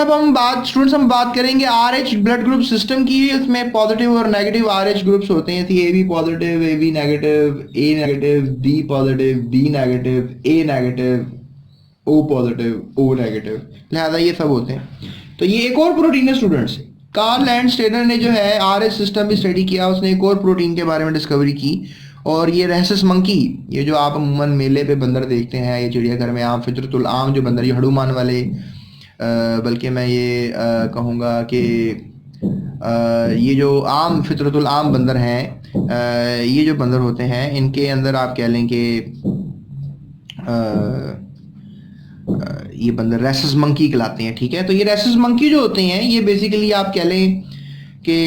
हम बात करेंगे RH ब्लड ग्रुप सिस्टम की। इसमें पॉजिटिव और नेगेटिव RH ग्रुप्स होते हैं। A B positive, A B negative, A negative, B positive, B negative, A negative, O positive, O negative, लिहाजा ये सब होते हैं। तो ये एक और प्रोटीन है स्टूडेंट्स। कार्ल लैंडस्टेनर ने जो है RH सिस्टम भी स्टडी किया, उसने एक और प्रोटीन के बारे में डिस्कवरी की, और ये रेसस मंकी, ये जो आप अमूमन मेले पे बंदर देखते हैं, ये चिड़ियाघर में आम फितरतुल आम जो बंदर, ये हड़ूमान वाले, बल्कि मैं ये कहूँगा कि ये जो आम फितरतुल आम बंदर हैं, ये जो बंदर होते हैं इनके अंदर आप कह लें कि ये बंदर रेसस मंकी कहलाते हैं। ठीक है, तो ये रेसस मंकी जो होते हैं ये बेसिकली आप कह लें कि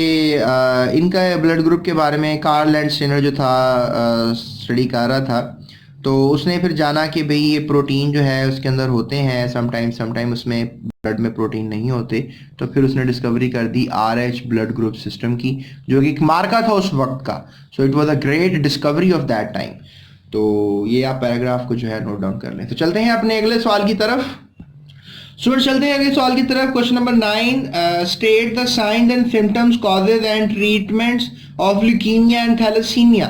इनका ब्लड ग्रुप के बारे में कार्ल लैंडस्टेनर जो था स्टडी कर रहा था, तो उसने फिर जाना कि भाई ये प्रोटीन जो है उसके अंदर होते हैं, समटाइम उसमें ब्लड में प्रोटीन नहीं होते। तो फिर उसने डिस्कवरी कर दी RH ब्लड ग्रुप सिस्टम की, जो कि एक मार्का था उस वक्त का। So it was a great discovery of that time. तो ये आप पैराग्राफ को जो है नोट डाउन कर लें। तो चलते हैं अपने अगले सवाल की तरफ। स्टूडेंट चलते हैं अगले सवाल की तरफ। Question number 9, state the science and symptoms, causes and treatments of leukemia and thalassemia.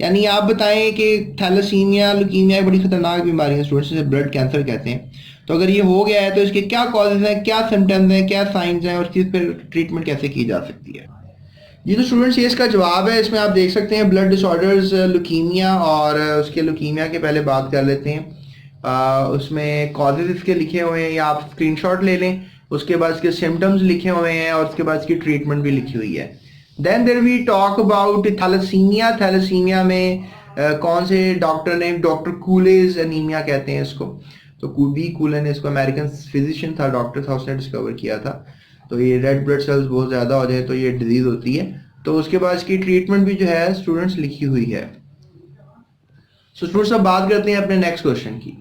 यानी आप बताएं कि थैलेसीमिया, ल्यूकीमिया एक बड़ी खतरनाक बीमारी है स्टूडेंट्स, जिसे ब्लड कैंसर कहते हैं। तो अगर ये हो गया है तो इसके क्या कॉजेज हैं, क्या सिम्टम्स हैं, क्या साइंस हैं, और इसकी फिर ट्रीटमेंट कैसे की जा सकती है। ये तो स्टूडेंट्स ये इसका जवाब है। इसमें आप देख सकते हैं ब्लड डिसऑर्डर्स, ल्यूकीमिया, और उसके ल्यूकीमिया के पहले बात कर लेते हैं। उसमें कॉजेज इसके लिखे हुए हैं, या आप स्क्रीनशॉट ले लें। उसके बाद इसके सिम्टम्स लिखे हुए हैं, और उसके बाद इसकी ट्रीटमेंट भी लिखी हुई है। Then there we talk about thalassemia. Thalassemia में कौन से डॉक्टर ने, डॉक्टर कूलेज एनीमिया कहते हैं इसको। तो बी कूले ने इसको, अमेरिकन फिजिशियन था, डॉक्टर था, उसने डिस्कवर किया था। तो ये रेड ब्लड सेल्स बहुत ज़्यादा हो जाए तो ये डिजीज़ होती है। तो उसके बाद इसकी ट्रीटमेंट भी जो है स्टूडेंट्स लिखी हुई है। सो स्टूडेंट्स अब बात करते हैं अपने नेक्स्ट क्वेश्चन की।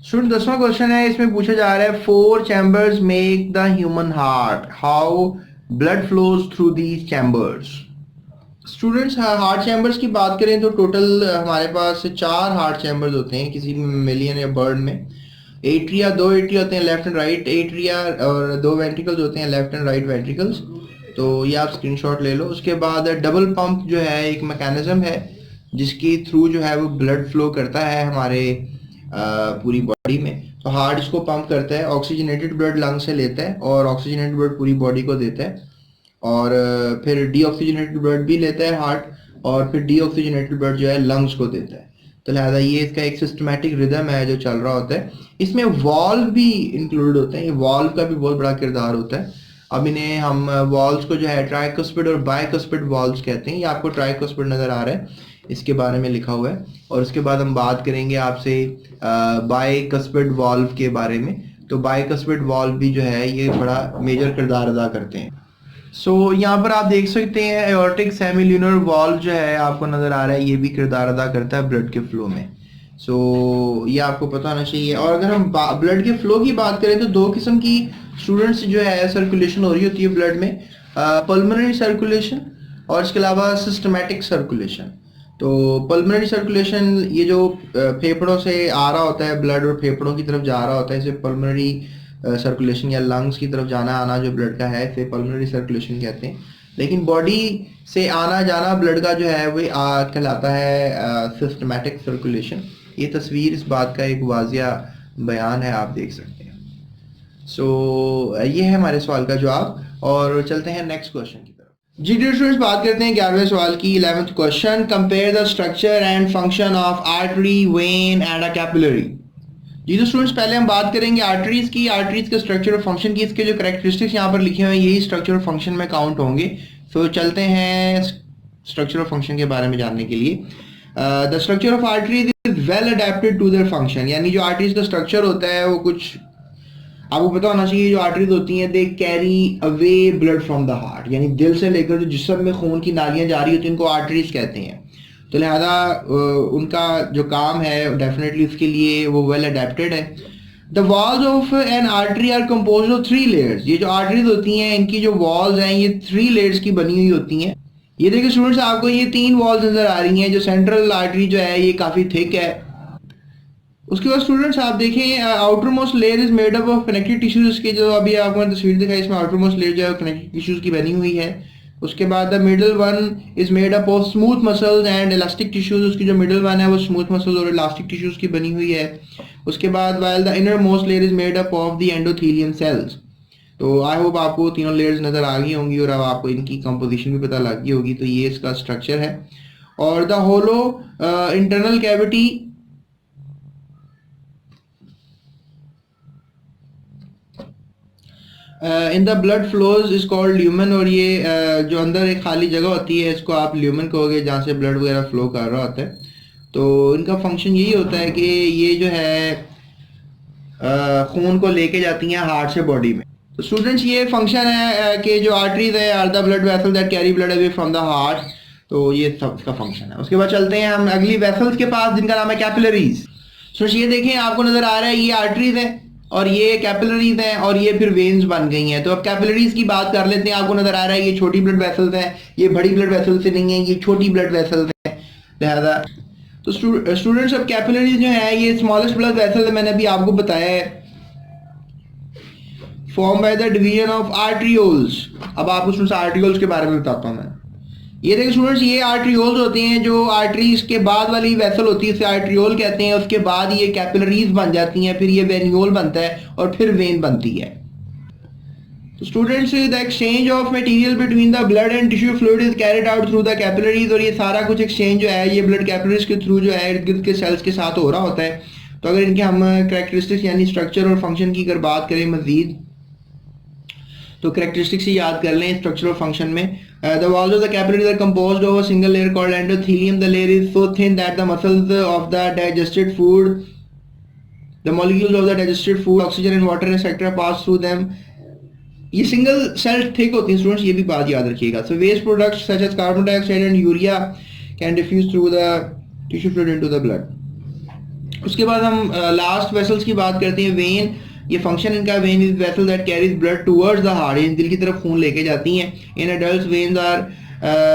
स्टूडेंट 10वां क्वेश्चन है, इसमें पूछा जा रहा है 4 chambers make the human heart, how blood flows through these chambers. Students heart chambers की बात करें तो टोटल हमारे पास 4 हार्ट चैम्बर्स होते हैं किसी मिलियन या बर्ड में। एट्रिया, 2 एट्रिया होते हैं, लेफ्ट एंड राइट एट्रिया, और 2 वेंट्रिकल्स होते हैं, लेफ्ट एंड राइट वेंट्रिकल्स। तो ये आप स्क्रीनशॉट ले लो। उसके बाद डबल पंप जो है एक मैकेनिज्म है जिसके थ्रू जो है वो ब्लड फ्लो करता है हमारे पूरी बॉडी में। तो हार्ट इसको पंप करता है, ऑक्सीजनेटेड ब्लड लंग से लेता है और ऑक्सीजनेटेड ब्लड पूरी बॉडी को देता है, और फिर डीऑक्सीजनेटेड ब्लड भी लेता है हार्ट, और फिर डीऑक्सीजनेटेड ब्लड जो है लंग्स को देता है। तो लिहाजा ये इसका एक सिस्टमैटिक रिदम है जो चल रहा होता है। इसमें वॉल्व भी इंक्लूड होते हैं, ये वॉल्व का भी बहुत बड़ा किरदार होता है। अब इन्हें हम वॉल्व्स को जो है ट्राइकस्पिड और बाइकस्पिड वॉल्व्स कहते हैं। ये आपको ट्राइकस्पिड नज़र आ रहा है, इसके बारे में लिखा हुआ है। और उसके बाद हम बात करेंगे आपसे बाइकस्पिड वॉल्व के बारे में। तो बाइकस्पिड वॉल्व भी जो है ये बड़ा मेजर किरदार अदा करते हैं। सो यहाँ पर आप देख सकते हैं एओर्टिक सेमिल्यूनर वॉल्व जो है आपको नज़र आ रहा है, ये भी किरदार अदा करता है ब्लड के फ्लो में। सो ये आपको पता होना चाहिए। और अगर हम ब्लड के फ्लो की बात करें तो 2 किस्म की स्टूडेंट्स जो है सर्कुलेशन हो रही होती है ब्लड में, पल्मोनरी सर्कुलेशन और इसके अलावा सिस्टमैटिक सर्कुलेशन। तो पल्मोनरी सर्कुलेशन ये जो फेफड़ों से आ रहा होता है ब्लड और फेफड़ों की तरफ जा रहा होता है, इसे पल्मोनरी सर्कुलेशन या लंग्स की तरफ जाना आना जो ब्लड का है, इसे पल्मोनरी सर्कुलेशन कहते हैं। लेकिन बॉडी से आना जाना ब्लड का जो है वो कहलाता है सिस्टमैटिक सर्कुलेशन। ये तस्वीर इस बात का एक वाजिया बयान है, आप देख सकते हैं। सो ये है हमारे सवाल का जवाब, और चलते हैं नेक्स्ट क्वेश्चन की तरफ। जी डियर स्टूडेंट्स, बात करते हैं 11वें सवाल की। 11th question, compare the structure and function of artery, vein and a capillary. जी तो स्टूडेंट्स, पहले हम बात करेंगे आर्टरीज की, आर्टरीज के स्ट्रक्चर और फंक्शन की। इसके जो करेक्टरिस्टिक्स यहाँ पर लिखे हुए हैं यही स्ट्रक्चर और फंक्शन में काउंट होंगे। सो चलते हैं स्ट्रक्चर और फंक्शन के बारे में जानने के लिए। The structure of arteries is well adapted to their function, यानी जो आर्टरीज का स्ट्रक्चर होता है वो कुछ आपको पता होना चाहिए। जो आर्टरीज होती हैं they carry away blood from the heart, यानी दिल से लेकर जो जिस्म में खून की नालियां जा रही होती हैं उनको आर्टरीज कहते हैं। तो लिहाजा उनका जो काम है डेफिनेटली उसके लिए वो वेल अडेप्टेड है। The walls of an artery are composed of 3 layers. ये जो आर्टरीज होती हैं इनकी जो वॉल्स हैं ये 3 लेयर्स की बनी हुई होती हैं। ये देखिए स्टूडेंट्स, आपको ये 3 वॉल्स नजर आ रही हैं। जो सेंट्रल आर्टरी जो है ये काफ़ी थिक है। उसके बाद स्टूडेंट्स आप देखें outer most layer is made up of connective tissues. इसके जो अभी आपको मैंने तस्वीर दिखाई इसमें आउटर मोस्ट लेयर जो है कनेक्टिव टिश्यूज की बनी हुई है। उसके बाद the middle one is made up of smooth muscles and elastic tissues. उसकी जो मिडल वन है वो स्मूथ मसल्स और इलास्टिक टिश्यूज की बनी हुई है। उसके बाद while the inner most layer is made up of the endothelium cells. तो आई होप आपको तीनों लेयर्स नजर आ गई होंगी और अब आपको इनकी कंपोजिशन भी पता लग गई होगी। तो ये इसका स्ट्रक्चर है। और the hollow internal cavity in the blood flows is called lumen. और ये जो अंदर एक खाली जगह होती है इसको आप ल्यूमन कहोगे, जहाँ से ब्लड वगैरह फ्लो कर रहा होता है। तो इनका फंक्शन यही होता है कि ये जो है खून को लेके जाती हैं हार्ट से बॉडी में। तो स्टूडेंट्स ये फंक्शन है कि जो आर्टरीज है are the blood vessel that carry blood away from the heart. तो ये सब इसका फंक्शन है। उसके बाद चलते हैं हम अगली वेसल्स के पास जिनका नाम है कैपिलरीज। तो ये देखें आपको नजर आ रहा है ये आर्टरीज है और ये कैपिलरीज हैं और ये फिर वेन्स बन गई हैं। तो अब कैपिलरीज की बात कर लेते हैं। आपको नजर आ रहा है ये छोटी ब्लड वेसल्स हैं, ये बड़ी ब्लड वेसल्स से नहीं है, ये छोटी ब्लड वेसल्स हैं लिहाजा। तो स्टूडेंट्स अब कैपिलरीज जो है ये स्मॉलेस्ट ब्लड वेसल मैंने अभी आपको बताया है, form by the division of arterioles. अब आपको स्टूडेंट्स आर्ट्रियोल्स के बारे में बताता हूँ मैं। ये देखिए स्टूडेंट्स, ये आर्ट्रियोल्स होते हैं जो आर्टरीज के बाद वाली वेसल होती है इसे आर्ट्रियोल कहते हैं। उसके बाद ये कैपिलरीज बन जाती हैं, फिर ये वेन्यूल बनता है और फिर वेन बनती है। तो students the exchange of material between the blood and tissue fluid is carried out through the capillaries. और ये सारा कुछ एक्सचेंज जो है ये ब्लड कैपिलरीज के थ्रू जो है इर्द गिर्द के सेल्स के साथ हो रहा होता है। तो अगर इनके हम करेक्टरिस्टिक्स यानी स्ट्रक्चर और फंक्शन की अगर बात करें मजीद तो करेक्टरिस्टिक्स ही याद कर लें स्ट्रक्चर और फंक्शन में। The walls of the capillaries are composed of a single layer called endothelium. The layer is so thin that the muscles of the digested food, the molecules of the digested food, oxygen and water etc. pass through them. ये single cell thick होती हैं students, ये भी बात याद रखिएगा। So waste products such as carbon dioxide and urea can diffuse through the tissue fluid into the blood. उसके बाद हम लास्ट वेसल्स की बात करते हैं। वेन, ये फंक्शन इनका vein is vessel that carries blood towards the heart, इन दिल की तरफ खून लेके जाती हैं। In adults veins are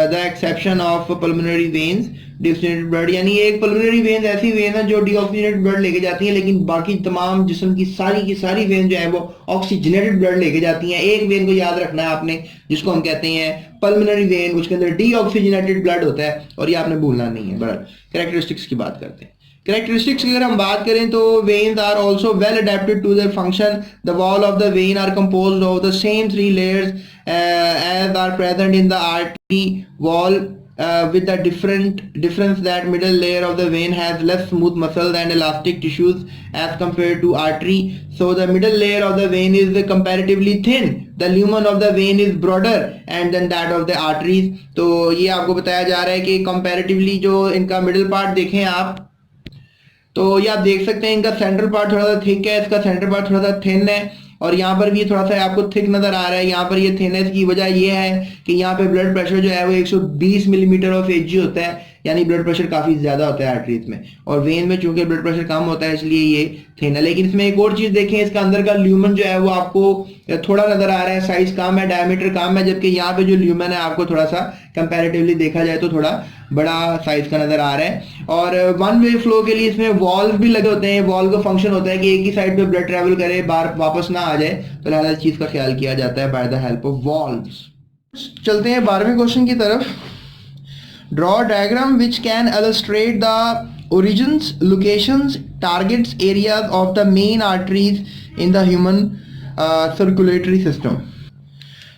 the exception of pulmonary veins deoxygenated blood, यानी एक पल्मोनरी वेन ऐसी वेन है जो डिऑक्सीजनेटेड ब्लड लेके जाती है, लेकिन बाकी तमाम जिस्म की सारी वेन जो है वो ऑक्सीजनेटेड ब्लड लेके जाती हैं। एक वेन को याद रखना है आपने जिसको हम कहते हैं पल्मोनरी वेन, उसके अंदर डीऑक्सीजनेटेड ब्लड होता है और ये आपने भूलना नहीं है। बट कैरेक्टरिस्टिक्स की बात करते हैं। कैरेक्टरिस्टिक्स की अगर हम बात करें तो veins are also well adapted to their function. The wall of the vein are composed of the same 3 layers as are present in the artery wall with the difference that middle layer of the vein has less smooth muscles and elastic tissues as compared to artery. So the middle layer of the vein is comparatively thin. The lumen of the vein is broader and than that of the arteries. तो ये आपको बताया जा रहा है कि comparatively जो इनका मिडिल पार्ट देखें आप तो ये आप देख सकते हैं इनका सेंट्रल पार्ट थोड़ा सा थिक है, इसका सेंट्रल पार्ट थोड़ा सा थिन है और यहाँ पर भी थोड़ा सा आपको थिक नजर आ रहा है। यहाँ पर ये थिननेस की वजह ये है कि यहाँ पे ब्लड प्रेशर जो है वो 120 मिलीमीटर ऑफ एजी होता है, यानी ब्लड प्रेशर काफी ज्यादा होता है आर्टरीज में, और वेन में चूंकि ब्लड प्रेशर कम होता है इसलिए ये थिन है। लेकिन इसमें एक और चीज देखें, इसका अंदर का ल्यूमन जो है वो आपको थोड़ा नजर आ रहा है, साइज कम है, डायमीटर कम है, जबकि यहाँ पे जो ल्यूमन है आपको थोड़ा सा कंपैरेटिवली देखा जाए तो थोड़ा बड़ा साइज का नजर आ रहा है। और वन वे फ्लो के लिए इसमें वॉल्व भी लगे होते हैं। वॉल्व का फंक्शन होता है कि एक ही साइड पे ब्लड ट्रेवल करे, बार वापस ना आ जाए, तो लिहाजा इस चीज का ख्याल किया जाता है by the help of valves. चलते हैं 12वें क्वेश्चन की तरफ। Draw diagram which can illustrate the origins, locations, targets, areas of the main arteries in the human circulatory system.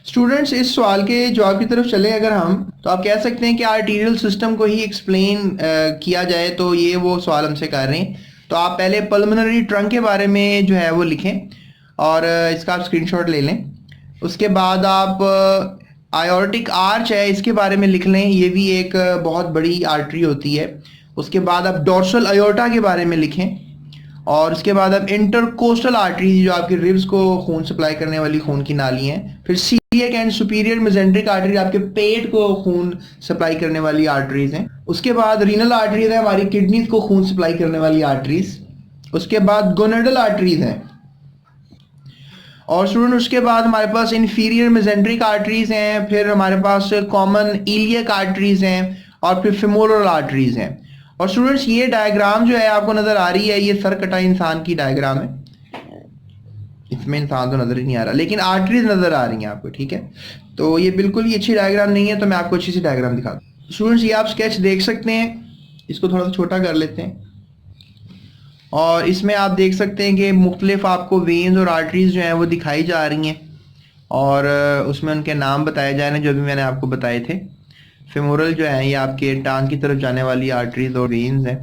Students, इस सवाल के जवाब की तरफ चले अगर हम, तो आप कह सकते हैं कि आर्टीरियल सिस्टम को ही एक्सप्लेन किया जाए, तो ये वो सवाल हमसे कर रहे हैं। तो आप पहले पल्मोनरी ट्रंक के बारे में जो है वो लिखें और इसका आप स्क्रीनशॉट ले लें। उसके बाद आप आयोर्टिक आर्च है इसके बारे में लिख लें, ये भी एक बहुत बड़ी आर्टरी होती है। उसके बाद आप डोर्सल अयोर्टा के बारे में लिखें और उसके बाद आप इंटरकोस्टल आर्टरी, जो आपके रिब्स को खून सप्लाई करने वाली खून की नाली हैं। फिर celiac and superior mesenteric artery, आपके पेट को खून सप्लाई करने वाली आर्टरीज हैं। उसके बाद रीनल आर्टरीज है, हमारी किडनीज को खून सप्लाई करने वाली आर्टरीज। उसके बाद गोनेडल आर्टरीज हैं। और स्टूडेंट उसके बाद हमारे पास इंफीरियर मेजेंट्रिक आर्टरीज हैं, फिर हमारे पास कॉमन इलियक आर्टरीज हैं और फिर फेमोरल आर्टरीज हैं। और स्टूडेंट्स, ये डायग्राम जो है आपको नजर आ रही है, ये सरकटा इंसान की डायग्राम है। इसमें इंसान तो नजर ही नहीं आ रहा, लेकिन आर्टरीज नजर आ रही हैं आपको, ठीक है। तो ये बिल्कुल ही अच्छी डायग्राम नहीं है, तो मैं आपको अच्छी सी डायग्राम दिखा दूं। स्टूडेंट्स, ये आप स्केच देख सकते हैं, इसको थोड़ा सा छोटा कर लेते हैं। और इसमें आप देख सकते हैं कि मुख्तलिफ आपको वेन्स और आर्टरीज जो हैं वो दिखाई जा रही हैं और उसमें उनके नाम बताए जा रहे हैं जो भी मैंने आपको बताए थे। फेमोरल जो है ये आपके टांग की तरफ जाने वाली आर्टरीज और वेन्स हैं,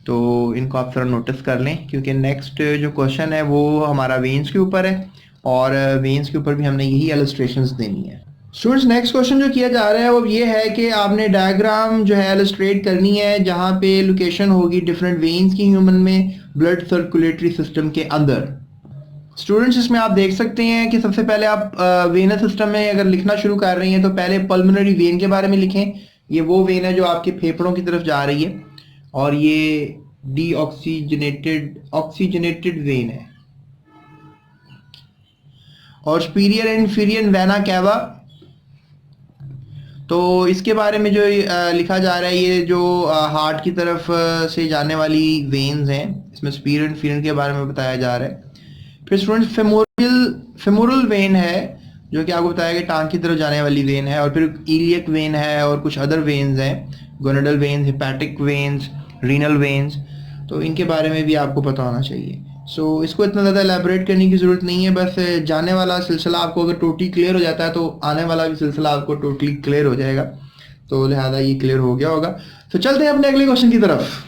तो इनको आप थोड़ा नोटिस कर लें, क्योंकि नेक्स्ट जो क्वेश्चन है वो हमारा वेन्स के ऊपर है और वेन्स के ऊपर भी हमने यही इलस्ट्रेशंस देनी है। स्टूडेंट्स, नेक्स्ट क्वेश्चन जो किया जा रहा है वो ये है कि आपने डायग्राम जो है इलस्ट्रेट करनी है जहाँ पे लोकेशन होगी डिफरेंट वेन्स की ह्यूमन में ब्लड सर्कुलेटरी सिस्टम के अंदर। स्टूडेंट्स, इसमें आप देख सकते हैं कि सबसे पहले आप वेनस सिस्टम में अगर लिखना शुरू कर रही हैं तो पहले पल्मोनरी वेन के बारे में लिखें। ये वो वेन है जो आपके फेफड़ों की तरफ जा रही है और ये ऑक्सीजनेटेड वेन है। और superior and inferior vena cava, तो इसके बारे में जो लिखा जा रहा है, ये जो हार्ट की तरफ से जाने वाली वेन्स हैं, इसमें सुपीरियर एंड इंफीरियर के बारे में बताया जा रहा है। फिर स्टूडेंट्स, फेमोरल वेन है जो कि आपको बताया कि टांग की तरफ जाने वाली वेन है। और फिर इलियक वेन है और कुछ अदर वेन्स हैं, gonadal veins, hepatic veins, renal veins, तो इनके बारे में भी आपको पता होना चाहिए। सो इसको इतना ज़्यादा एलैबोरेट करने की ज़रूरत नहीं है, बस जाने वाला सिलसिला आपको अगर टोटली क्लियर हो जाता है तो आने वाला भी सिलसिला आपको टोटली क्लियर हो जाएगा, तो लिहाजा ये क्लियर हो गया होगा। तो चलते हैं अपने अगले क्वेश्चन की तरफ।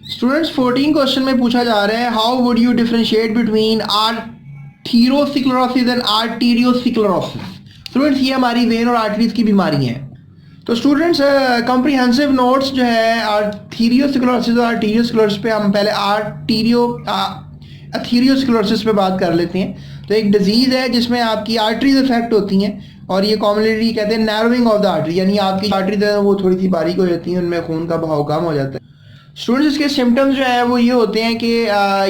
स्टूडेंट्स, 14 क्वेश्चन में पूछा जा रहा है, how would you differentiate between atherosclerosis and arteriosclerosis. Students, ये हमारी वेन और आर्टरीज की बीमारी है। तो स्टूडेंट्स, कॉम्प्रिहेंसिव नोट्स जो है आर्थेरियोस्क्लेरोसिस और आर्टीरियोस्क्लेरोसिस पे हम पहले आर्थेरियोस्क्लेरोसिस पे बात कर लेते हैं। तो एक डिजीज़ है जिसमें आपकी आर्टरीज इफेक्ट होती हैं और ये कॉमनली कहते हैं नैरोइंग ऑफ द आर्टरी, यानी आपकी आर्टरीज है वो थोड़ी सी बारीक हो जाती हैं, उनमें खून का बहाव कम हो जाता है। स्टूडेंट्स, इसके सिम्टम्स जो है वो ये होते हैं कि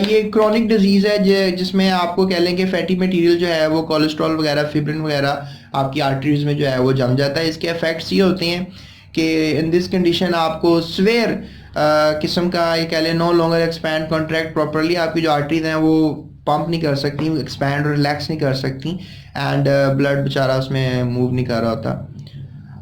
ये क्रोनिक डिजीज़ है जिसमें आपको कह लें कि फैटी मटेरियल जो है वो कोलेस्ट्रॉल वगैरह, फिब्रिन वगैरह आपकी आर्टरीज में जो है वो जम जाता है। इसके इफेक्ट्स ये होते हैं कि इन दिस कंडीशन आपको स्वेयर किस्म का ये कह लें no longer expand contract properly, आपकी जो आर्टरीज हैं वो पंप नहीं कर सकती, एक्सपैंड और रिलैक्स नहीं कर सकती एंड ब्लड बेचारा उसमें मूव नहीं कर रहा होता।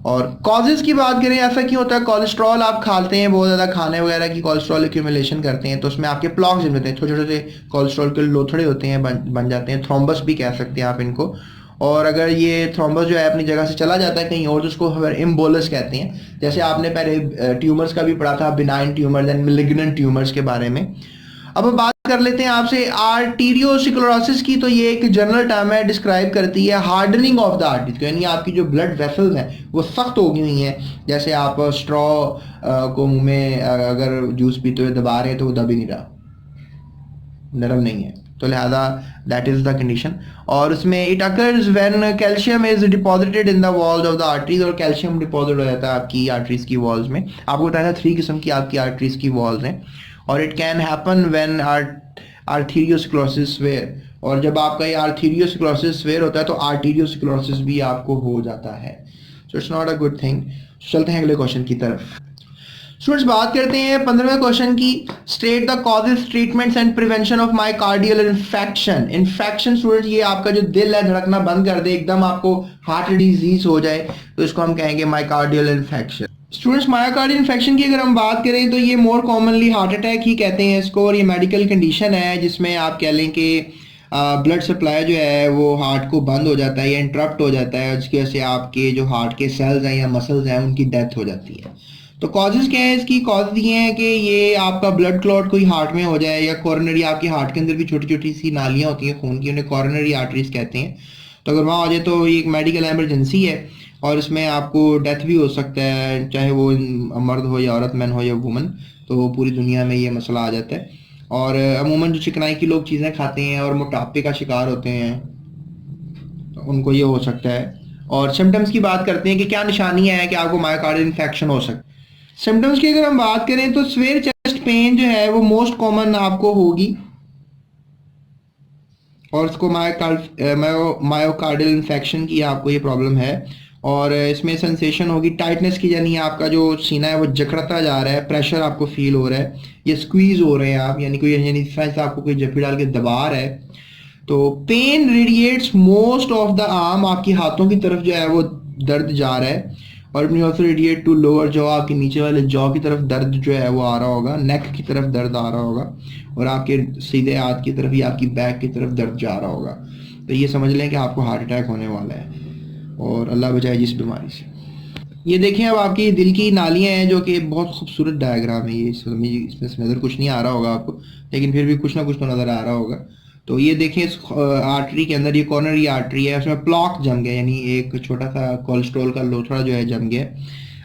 और कॉजेज़ की बात करें, ऐसा क्यों होता है, कोलेस्ट्रॉल आप खाते हैं, बहुत ज़्यादा खाने वगैरह की कोलेस्ट्रॉल एक्यूमुलेशन करते हैं तो उसमें आपके प्लॉक्स जम जाते हैं, छोटे छोटे कोलेस्ट्रॉल के लोथड़े होते हैं, बन जाते हैं, थ्रोम्बस भी कह सकते हैं आप इनको। और अगर ये थ्रोम्बस जो है अपनी जगह से चला जाता है कहीं और तो उसको एम्बोलस कहते हैं। जैसे आपने पहले ट्यूमर्स का भी पढ़ा था, benign tumours and malignant tumours के बारे में। अब हम बात कर लेते हैं आपसे आर्टीरियोस्क्लेरोसिस की। तो ये एक जनरल टर्म है, डिस्क्राइब करती है हार्डनिंग ऑफ द आर्टरीज, यानी आपकी जो ब्लड वेसल्स हैं वो सख्त हो गई हुई हैं। जैसे आप स्ट्रॉ को मुंह में अगर जूस पीते हुए दबा रहे हैं तो वो दब ही नहीं रहा, नरम नहीं है, तो लिहाजा दैट इज द कंडीशन। और उसमें it occurs when calcium is deposited in the walls of the arteries, और कैल्शियम डिपॉजिट हो जाता है आपकी आर्टरीज की वॉल्स में। आपको बताया था 3 किस्म की आपकी आर्टरीज की वॉल्स हैं और it can happen when arteriosclerosis where, और जब आपका ये आर्थेरियोस्क्लेरोसिस वेयर होता है तो आर्टीरियोस्क्लेरोसिस भी आपको हो जाता है। So it's not a good thing. चलते हैं अगले क्वेश्चन की तरफ। स्टूडेंट्स, बात करते हैं 15वें क्वेश्चन की। State the causes, treatments and prevention of myocardial infection. Infection students, ये आपका जो दिल है धड़कना बंद कर दे, एकदम आपको हार्ट डिजीज हो जाए तो इसको हम कहेंगे myocardial infection. Students, myocardial infection की अगर हम बात करें तो ये मोर कॉमनली हार्ट अटैक ही कहते हैं इसको, और ये मेडिकल कंडीशन है जिसमें आप कह लें कि ब्लड सप्लाई जो है वो हार्ट को बंद हो जाता है या इंटरप्ट हो जाता है, जिसकी वजह से आपके जो हार्ट के सेल्स हैं या मसल्स हैं उनकी डेथ हो जाती है। तो कॉजेज़ क्या है इसकी? कॉज ये हैं कि ये आपका ब्लड क्लॉट कोई हार्ट में हो जाए, या कोरोनरी, आपके हार्ट के अंदर भी छोटी छोटी सी नालियाँ होती हैं खून की, उन्हें कोरोनरी आर्टरीज कहते हैं। तो अगर वहाँ हो जाए तो ये एक मेडिकल एमरजेंसी है और इसमें आपको डेथ भी हो सकता है, चाहे वो मर्द हो या औरत, मैन हो या वुमन। तो पूरी दुनिया में ये मसला आ जाता है। और अमूमन जो चिकनाई की लोग चीज़ें खाते हैं और मोटापे का शिकार होते हैं, तो उनको ये हो सकता है। और सिम्टम्स की बात करते हैं कि क्या निशानियां हैं कि आपको मायोकार्डियल इन्फेक्शन हो सकता है। सिम्टम्स की अगर हम बात करें तो सिवियर चेस्ट पेन जो है वो मोस्ट कॉमन आपको होगी, और इसको मायोकार्डियल इन्फेक्शन की आपको ये प्रॉब्लम है। और इसमें सेंसेशन होगी टाइटनेस की, यानी आपका जो सीना है वो जकड़ता जा रहा है, प्रेशर आपको फील हो रहा है, या स्क्वीज हो रहे हैं आप, यानी कोई, यानी आपको कोई जफ्फी डाल के दबा रहा है। तो pain radiates most of the arm, आपके हाथों की तरफ जो है वो दर्द जा रहा है। और अपनी also radiate to lower jaw, आपके नीचे वाले जॉ की तरफ दर्द जो है वो आ रहा होगा, नेक की तरफ दर्द आ रहा होगा, और आपके सीधे हाथ की तरफ या आपकी बैक की तरफ दर्द जा रहा होगा। तो ये समझ लें कि आपको हार्ट अटैक होने वाला है, और अल्लाह बचाए जिस बीमारी से। ये देखें अब आपकी दिल की नालियाँ हैं, जो कि बहुत खूबसूरत डायग्राम है ये, इसमें नज़र कुछ नहीं आ रहा होगा आपको, लेकिन फिर भी कुछ ना कुछ तो नज़र आ रहा होगा। तो ये देखें इस आर्टरी के अंदर, ये कॉर्नरी आर्टरी है, उसमें प्लॉक जम गया, यानी एक छोटा सा कोलेस्ट्रॉल का लोथड़ा जो है जम गया।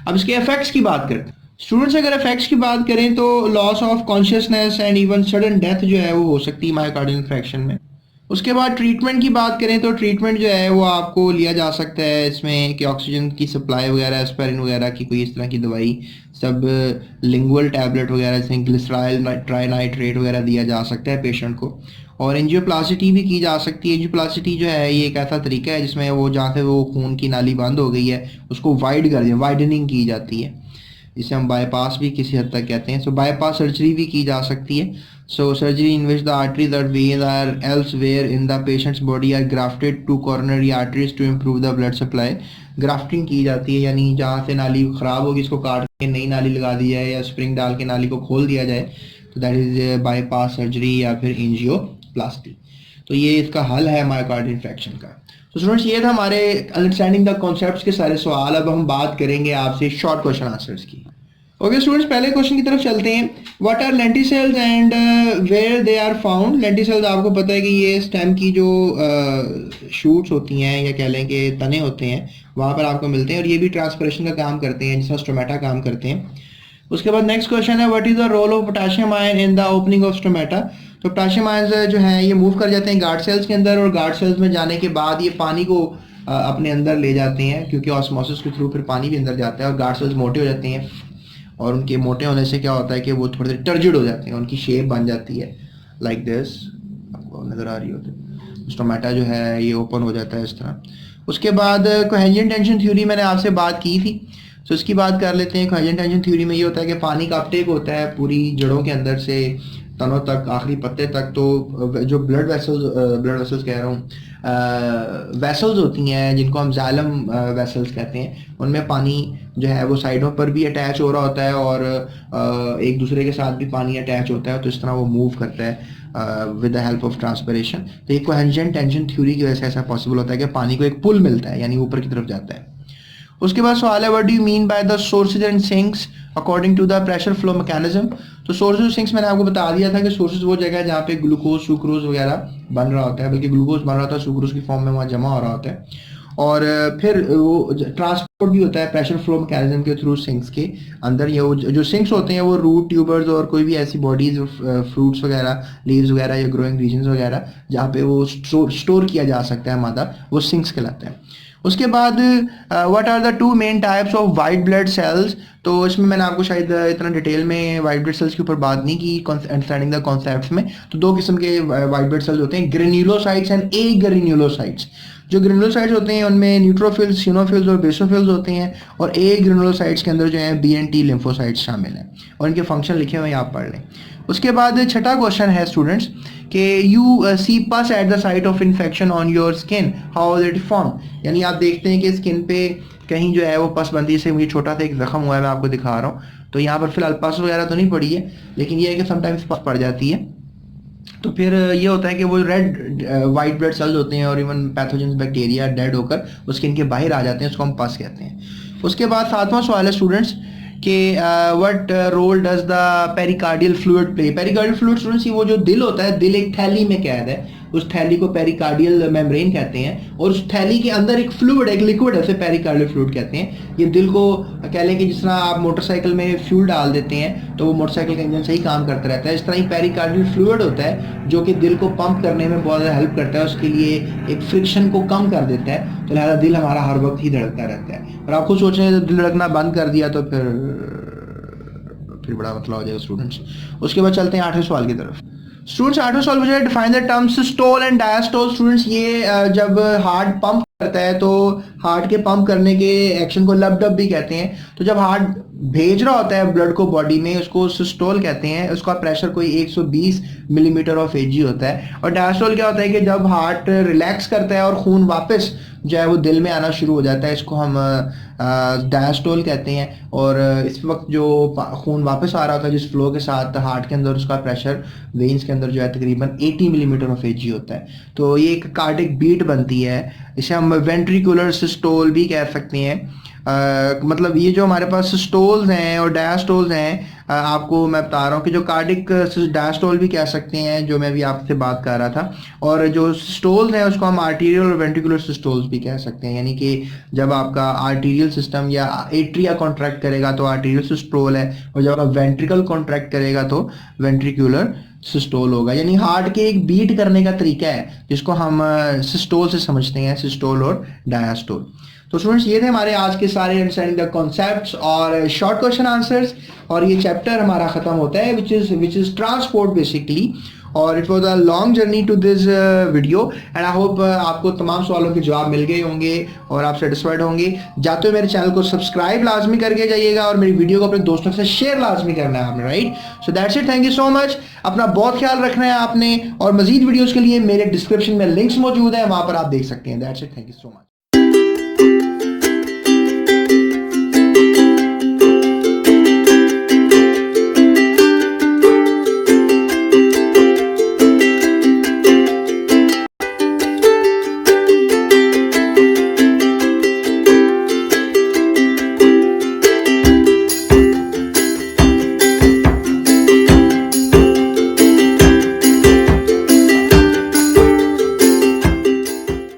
अब इसके इफेक्ट्स की बात करते हैं स्टूडेंट्स। अगर इफेक्ट्स की बात करें तो loss of consciousness and even sudden death जो है वो हो सकती है मायोकार्डियल इन्फेक्शन में। उसके बाद ट्रीटमेंट की बात करें तो ट्रीटमेंट जो है वो आपको लिया जा सकता है इसमें कि ऑक्सीजन की सप्लाई वगैरह, एस्पिरिन वगैरह की कोई इस तरह की दवाई, सब लिंगुअल टैबलेट वगैरह जैसे ग्लिसराइल ट्राइनाइट्रेट वगैरह दिया जा सकता है पेशेंट को। और एंजियोप्लास्टी भी की जा सकती है। एंजियोप्लास्टी जो है ये एक ऐसा तरीका है जिसमें वो जहाँ से वो खून की नाली बंद हो गई है उसको वाइड कर दिया, वाइडनिंग की जाती है, जिसे हम बाईपास भी किसी हद तक कहते हैं। सो बाईपास सर्जरी भी की जा सकती है। So surgery in which the arteries और veins are elsewhere in the patient's body are grafted to coronary arteries to improve the blood supply. Grafting की जाती है, यानी जहाँ से नाली खराब होगी इसको काट के नई नाली लगा दी जाए या स्प्रिंग डाल के नाली को खोल दिया जाए, तो दैट इज बाईपास सर्जरी या फिर एंजियोप्लास्टी। तो ये इसका हल है मायोकार्डियल इन्फेक्शन का। तो स्टूडेंट्स ये था हमारे अंडरस्टैंडिंग द कॉन्सेप्ट्स के सारे सवाल। अब हम बात करेंगे आपसे शॉर्ट क्वेश्चन आंसर्स की। ओके स्टूडेंट्स, पहले क्वेश्चन की तरफ चलते हैं। What are lenticels and where they are found. Lenticels आपको पता है कि ये स्टेम की जो शूट्स होती हैं या कह लें कि तने होते हैं वहाँ पर आपको मिलते हैं, और ये भी ट्रांसपिरेशन का काम करते हैं जिसमें स्टोमेटा काम करते हैं। उसके बाद नेक्स्ट क्वेश्चन है what is the role of potassium ion in the opening of stomata. तो पोटेशियम आयन जो है ये मूव कर जाते हैं गार्ड सेल्स के अंदर, और गार्ड सेल्स में जाने के बाद ये पानी को अपने अंदर ले जाते हैं, क्योंकि ऑस्मोसिस के थ्रू फिर पानी भी अंदर जाता है, और गार्ड सेल्स मोटे हो जाते हैं, और उनके मोटे होने से क्या होता है कि वो थोड़े टर्जिड हो जाते हैं, उनकी शेप बन जाती है लाइक दिस, आपको नज़र आ रही होती है। स्टोमेटा जो है ये ओपन हो जाता है इस तरह। उसके बाद कोहेजन टेंशन थ्योरी मैंने आपसे बात की थी, तो इसकी बात कर लेते हैं। कोहेजन टेंशन थ्योरी में ये होता है कि पानी का अपटेक होता है पूरी जड़ों के अंदर से तनों तक, आखिरी पत्ते तक। तो जो ब्लड वेसल्स कह रहा हूँ, वेसल्स होती हैं जिनको हम जाइलम वेसल्स कहते हैं, उनमें पानी जो है वो साइडों पर भी अटैच हो रहा होता है, और एक दूसरे के साथ भी पानी अटैच होता है, तो इस तरह वो मूव करता है with the help of transpiration. तो ये कोहेजन टेंशन थ्योरी की वजह से ऐसा पॉसिबल होता है कि पानी को एक पुल मिलता है, यानी ऊपर की तरफ जाता है। उसके बाद सवाल है what do you mean by the sources and sinks according to the pressure flow mechanism. तो सोर्सेज और सिंक्स मैंने आपको बता दिया था कि सोर्सेज वो जगह है जहाँ पे ग्लूकोज सुक्रोज वगैरह बन रहा होता है, बल्कि ग्लूकोज बन रहा होता है, सुक्रोज की फॉर्म में वहाँ जमा हो रहा होता है। और फिर वो ट्रांसपोर्ट भी होता है प्रेशर फ्लो मैकेनिज्म के थ्रू सिंक्स के अंदर। ये जो सिंक्स होते हैं वो रूट ट्यूबर्स और कोई भी ऐसी बॉडीज, फ्रूट्स वगैरह, लीव्स वगैरह या ग्रोइंग रीजन्स वगैरह जहाँ पे वो स्टोर किया जा सकता है मादा, वो सिंक्स कहलाते हैं। उसके बाद what are the two main types of white blood cells. तो इसमें मैंने आपको शायद इतना डिटेल में वाइट ब्लड सेल्स के ऊपर बात नहीं की अंडरस्टैंडिंग द कॉन्सेप्ट्स में। तो दो किस्म के वाइट ब्लड सेल्स होते हैं, ग्रेन्युलोसाइट्स एंड ए ग्रेन्युलोसाइट्स। जो ग्रेन्युलोसाइट्स होते हैं उनमें न्यूट्रोफिल्स, सिनोफिल्स और बेसोफिल्स होते हैं, और ए ग्रेन्युलोसाइट्स के अंदर जो है बी एंड टी लिम्फोसाइट्स शामिल हैं, और इनके फंक्शन लिखे हुए हैं, आप पढ़ लें। उसके बाद छठा क्वेश्चन है स्टूडेंट्स कि यू सी पस at the site of infection on your skin, how is it form. यानी आप देखते हैं कि स्किन पे कहीं जो है वो पस बनती है। से मुझे छोटा सा एक जख्म हुआ है, मैं आपको दिखा रहा हूँ। तो यहाँ पर फिलहाल पस वगैरह तो नहीं पड़ी है, लेकिन ये है कि समटाइम्स पस पड़ जाती है। तो फिर ये होता है कि वो रेड वाइट ब्लड सेल्स होते हैं और इवन पैथोजेंस बैक्टीरिया डेड होकर वो स्किन के बाहर आ जाते हैं, उसको हम पस कहते हैं। उसके बाद 7वां सवाल है स्टूडेंट्स कि what role does the pericardial fluid play. Pericardial fluid students, वो जो दिल होता है, दिल एक थैली में कैद है, उस थैली को पेरिकार्डियल मेम्ब्रेन कहते हैं, और उस थैली के अंदर एक फ्लूइड, एक लिक्विड है, उसे पेरिकार्डियल फ्लूइड कहते हैं। ये दिल को कह लें कि जिस तरह आप मोटरसाइकिल में फ्यूल डाल देते हैं तो वो मोटरसाइकिल का इंजन सही काम करता रहता है, इस तरह ही पेरिकार्डियल फ्लूइड होता है जो कि दिल को पंप करने में बहुत ज़्यादा हेल्प करता है, उसके लिए एक फ्रिक्शन को कम कर देता है, तो लिहाजा दिल हमारा हर वक्त ही धड़कता रहता है। और आप खुद सोच रहे हैं दिल धड़कना बंद कर दिया तो फिर बड़ा मतलब हो जाएगा स्टूडेंट्स। उसके बाद चलते हैं 8वें सवाल की तरफ। स्टूडेंट्स 8वां सवाल पूछा है define the terms systole and diastole. Students ये जब हार्ट पंप करता है तो हार्ट के पंप करने के एक्शन को लब डब भी कहते हैं। तो जब हार्ट भेज रहा होता है ब्लड को बॉडी में, उसको सिस्टोल कहते हैं, उसका प्रेशर कोई 120 मिलीमीटर ऑफ एजी होता है। और डायस्टोल क्या होता है कि जब हार्ट रिलैक्स करता है और खून वापस जो है वो दिल में आना शुरू हो जाता है, इसको हम डायस्टोल कहते हैं। और इस वक्त जो खून वापस आ रहा होता है जिस फ्लो के साथ हार्ट के अंदर, उसका प्रेशर वेन्स के अंदर जो है तकरीबन 80 मिलीमीटर ऑफ एजी होता है। तो ये एक कार्डिक बीट बनती है, इसे हम वेंट्रिकुलर सिस्टोल भी कह सकते हैं। मतलब ये जो हमारे पास सिस्टोल्स हैं और डायस्टोल्स हैं, आपको मैं बता रहा हूँ कि जो कार्डिक डायस्टोल भी कह सकते हैं, जो मैं भी आपसे बात कर रहा था, और जो सिस्टोल्स हैं उसको हम आर्टीरियल और वेंट्रिकुलर सिस्टोल्स भी कह सकते हैं। यानी कि जब आपका आर्टीरियल सिस्टम या एट्रिया कॉन्ट्रैक्ट करेगा तो आर्टीरियल सिस्टोल है, और जब आप वेंट्रिकल कॉन्ट्रैक्ट करेगा तो वेंट्रिकुलर सिस्टोल होगा। यानी हार्ट के एक बीट करने का तरीका है जिसको हम सिस्टोल से समझते हैं, सिस्टोल और डायस्टोल। तो स्टूडेंट्स ये थे हमारे आज के सारे अंडरस्टैंडिंग द कॉन्सेप्ट्स और शॉर्ट क्वेश्चन आंसर्स, और ये चैप्टर हमारा खत्म होता है विच इज ट्रांसपोर्ट बेसिकली। और it was a long journey to this video and I hope आपको तमाम सवालों के जवाब मिल गए होंगे और आप सेटिस्फाइड होंगे। जाते हुए मेरे चैनल को सब्सक्राइब लाजमी करके जाइएगा और मेरी वीडियो को अपने दोस्तों से शेयर लाजमी करना है आपने, right. So that's it, thank you so much. अपना बहुत ख्याल रखना है आपने, और मजीद वीडियोज़ के लिए मेरे डिस्क्रिप्शन में लिंक्स मौजूद है, वहाँ पर आप देख सकते हैं। That's it, thank you so much.